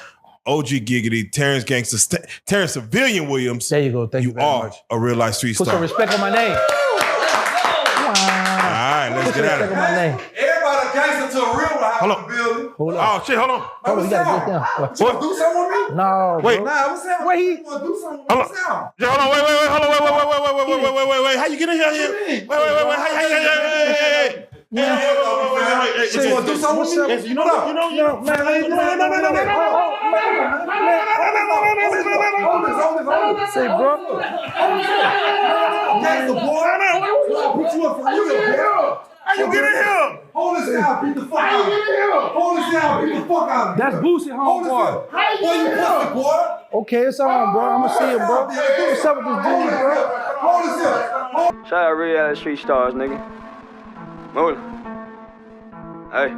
OG Giggity, Terrance Gangsta, Terrance Civilian Williams. There you go. Thank you very are much. a real life street Put star. some respect on my name. All right, let's Put some get at respect on it. my name. Everybody gangster to a real one. Hold on. Hold on. Oh shit, hold on. Hold on, you gotta get down. What? You wanna do something with me? No, Wait. bro. Nah, what's up? Wait, You wanna do something with Hold me? on. What's up? Yeah, hold on, wait, hold on, wait. How you get in here? Wait, how you get You wanna do something with me? You know, Say, bro. Gangsta boy. Put you up for real, boy. How you get in here? Hold this down, beat the fuck out of me. Hold this down, beat the fuck out of me. That's Boosie Hold this homeboy. down. Boy, you pussy, boy. Okay, it's on, bro. I'm gonna see him, bro. What's up with this dude, bro? Hold this down. Shout out Reallyfe Street Stars, nigga. Move it. Hey.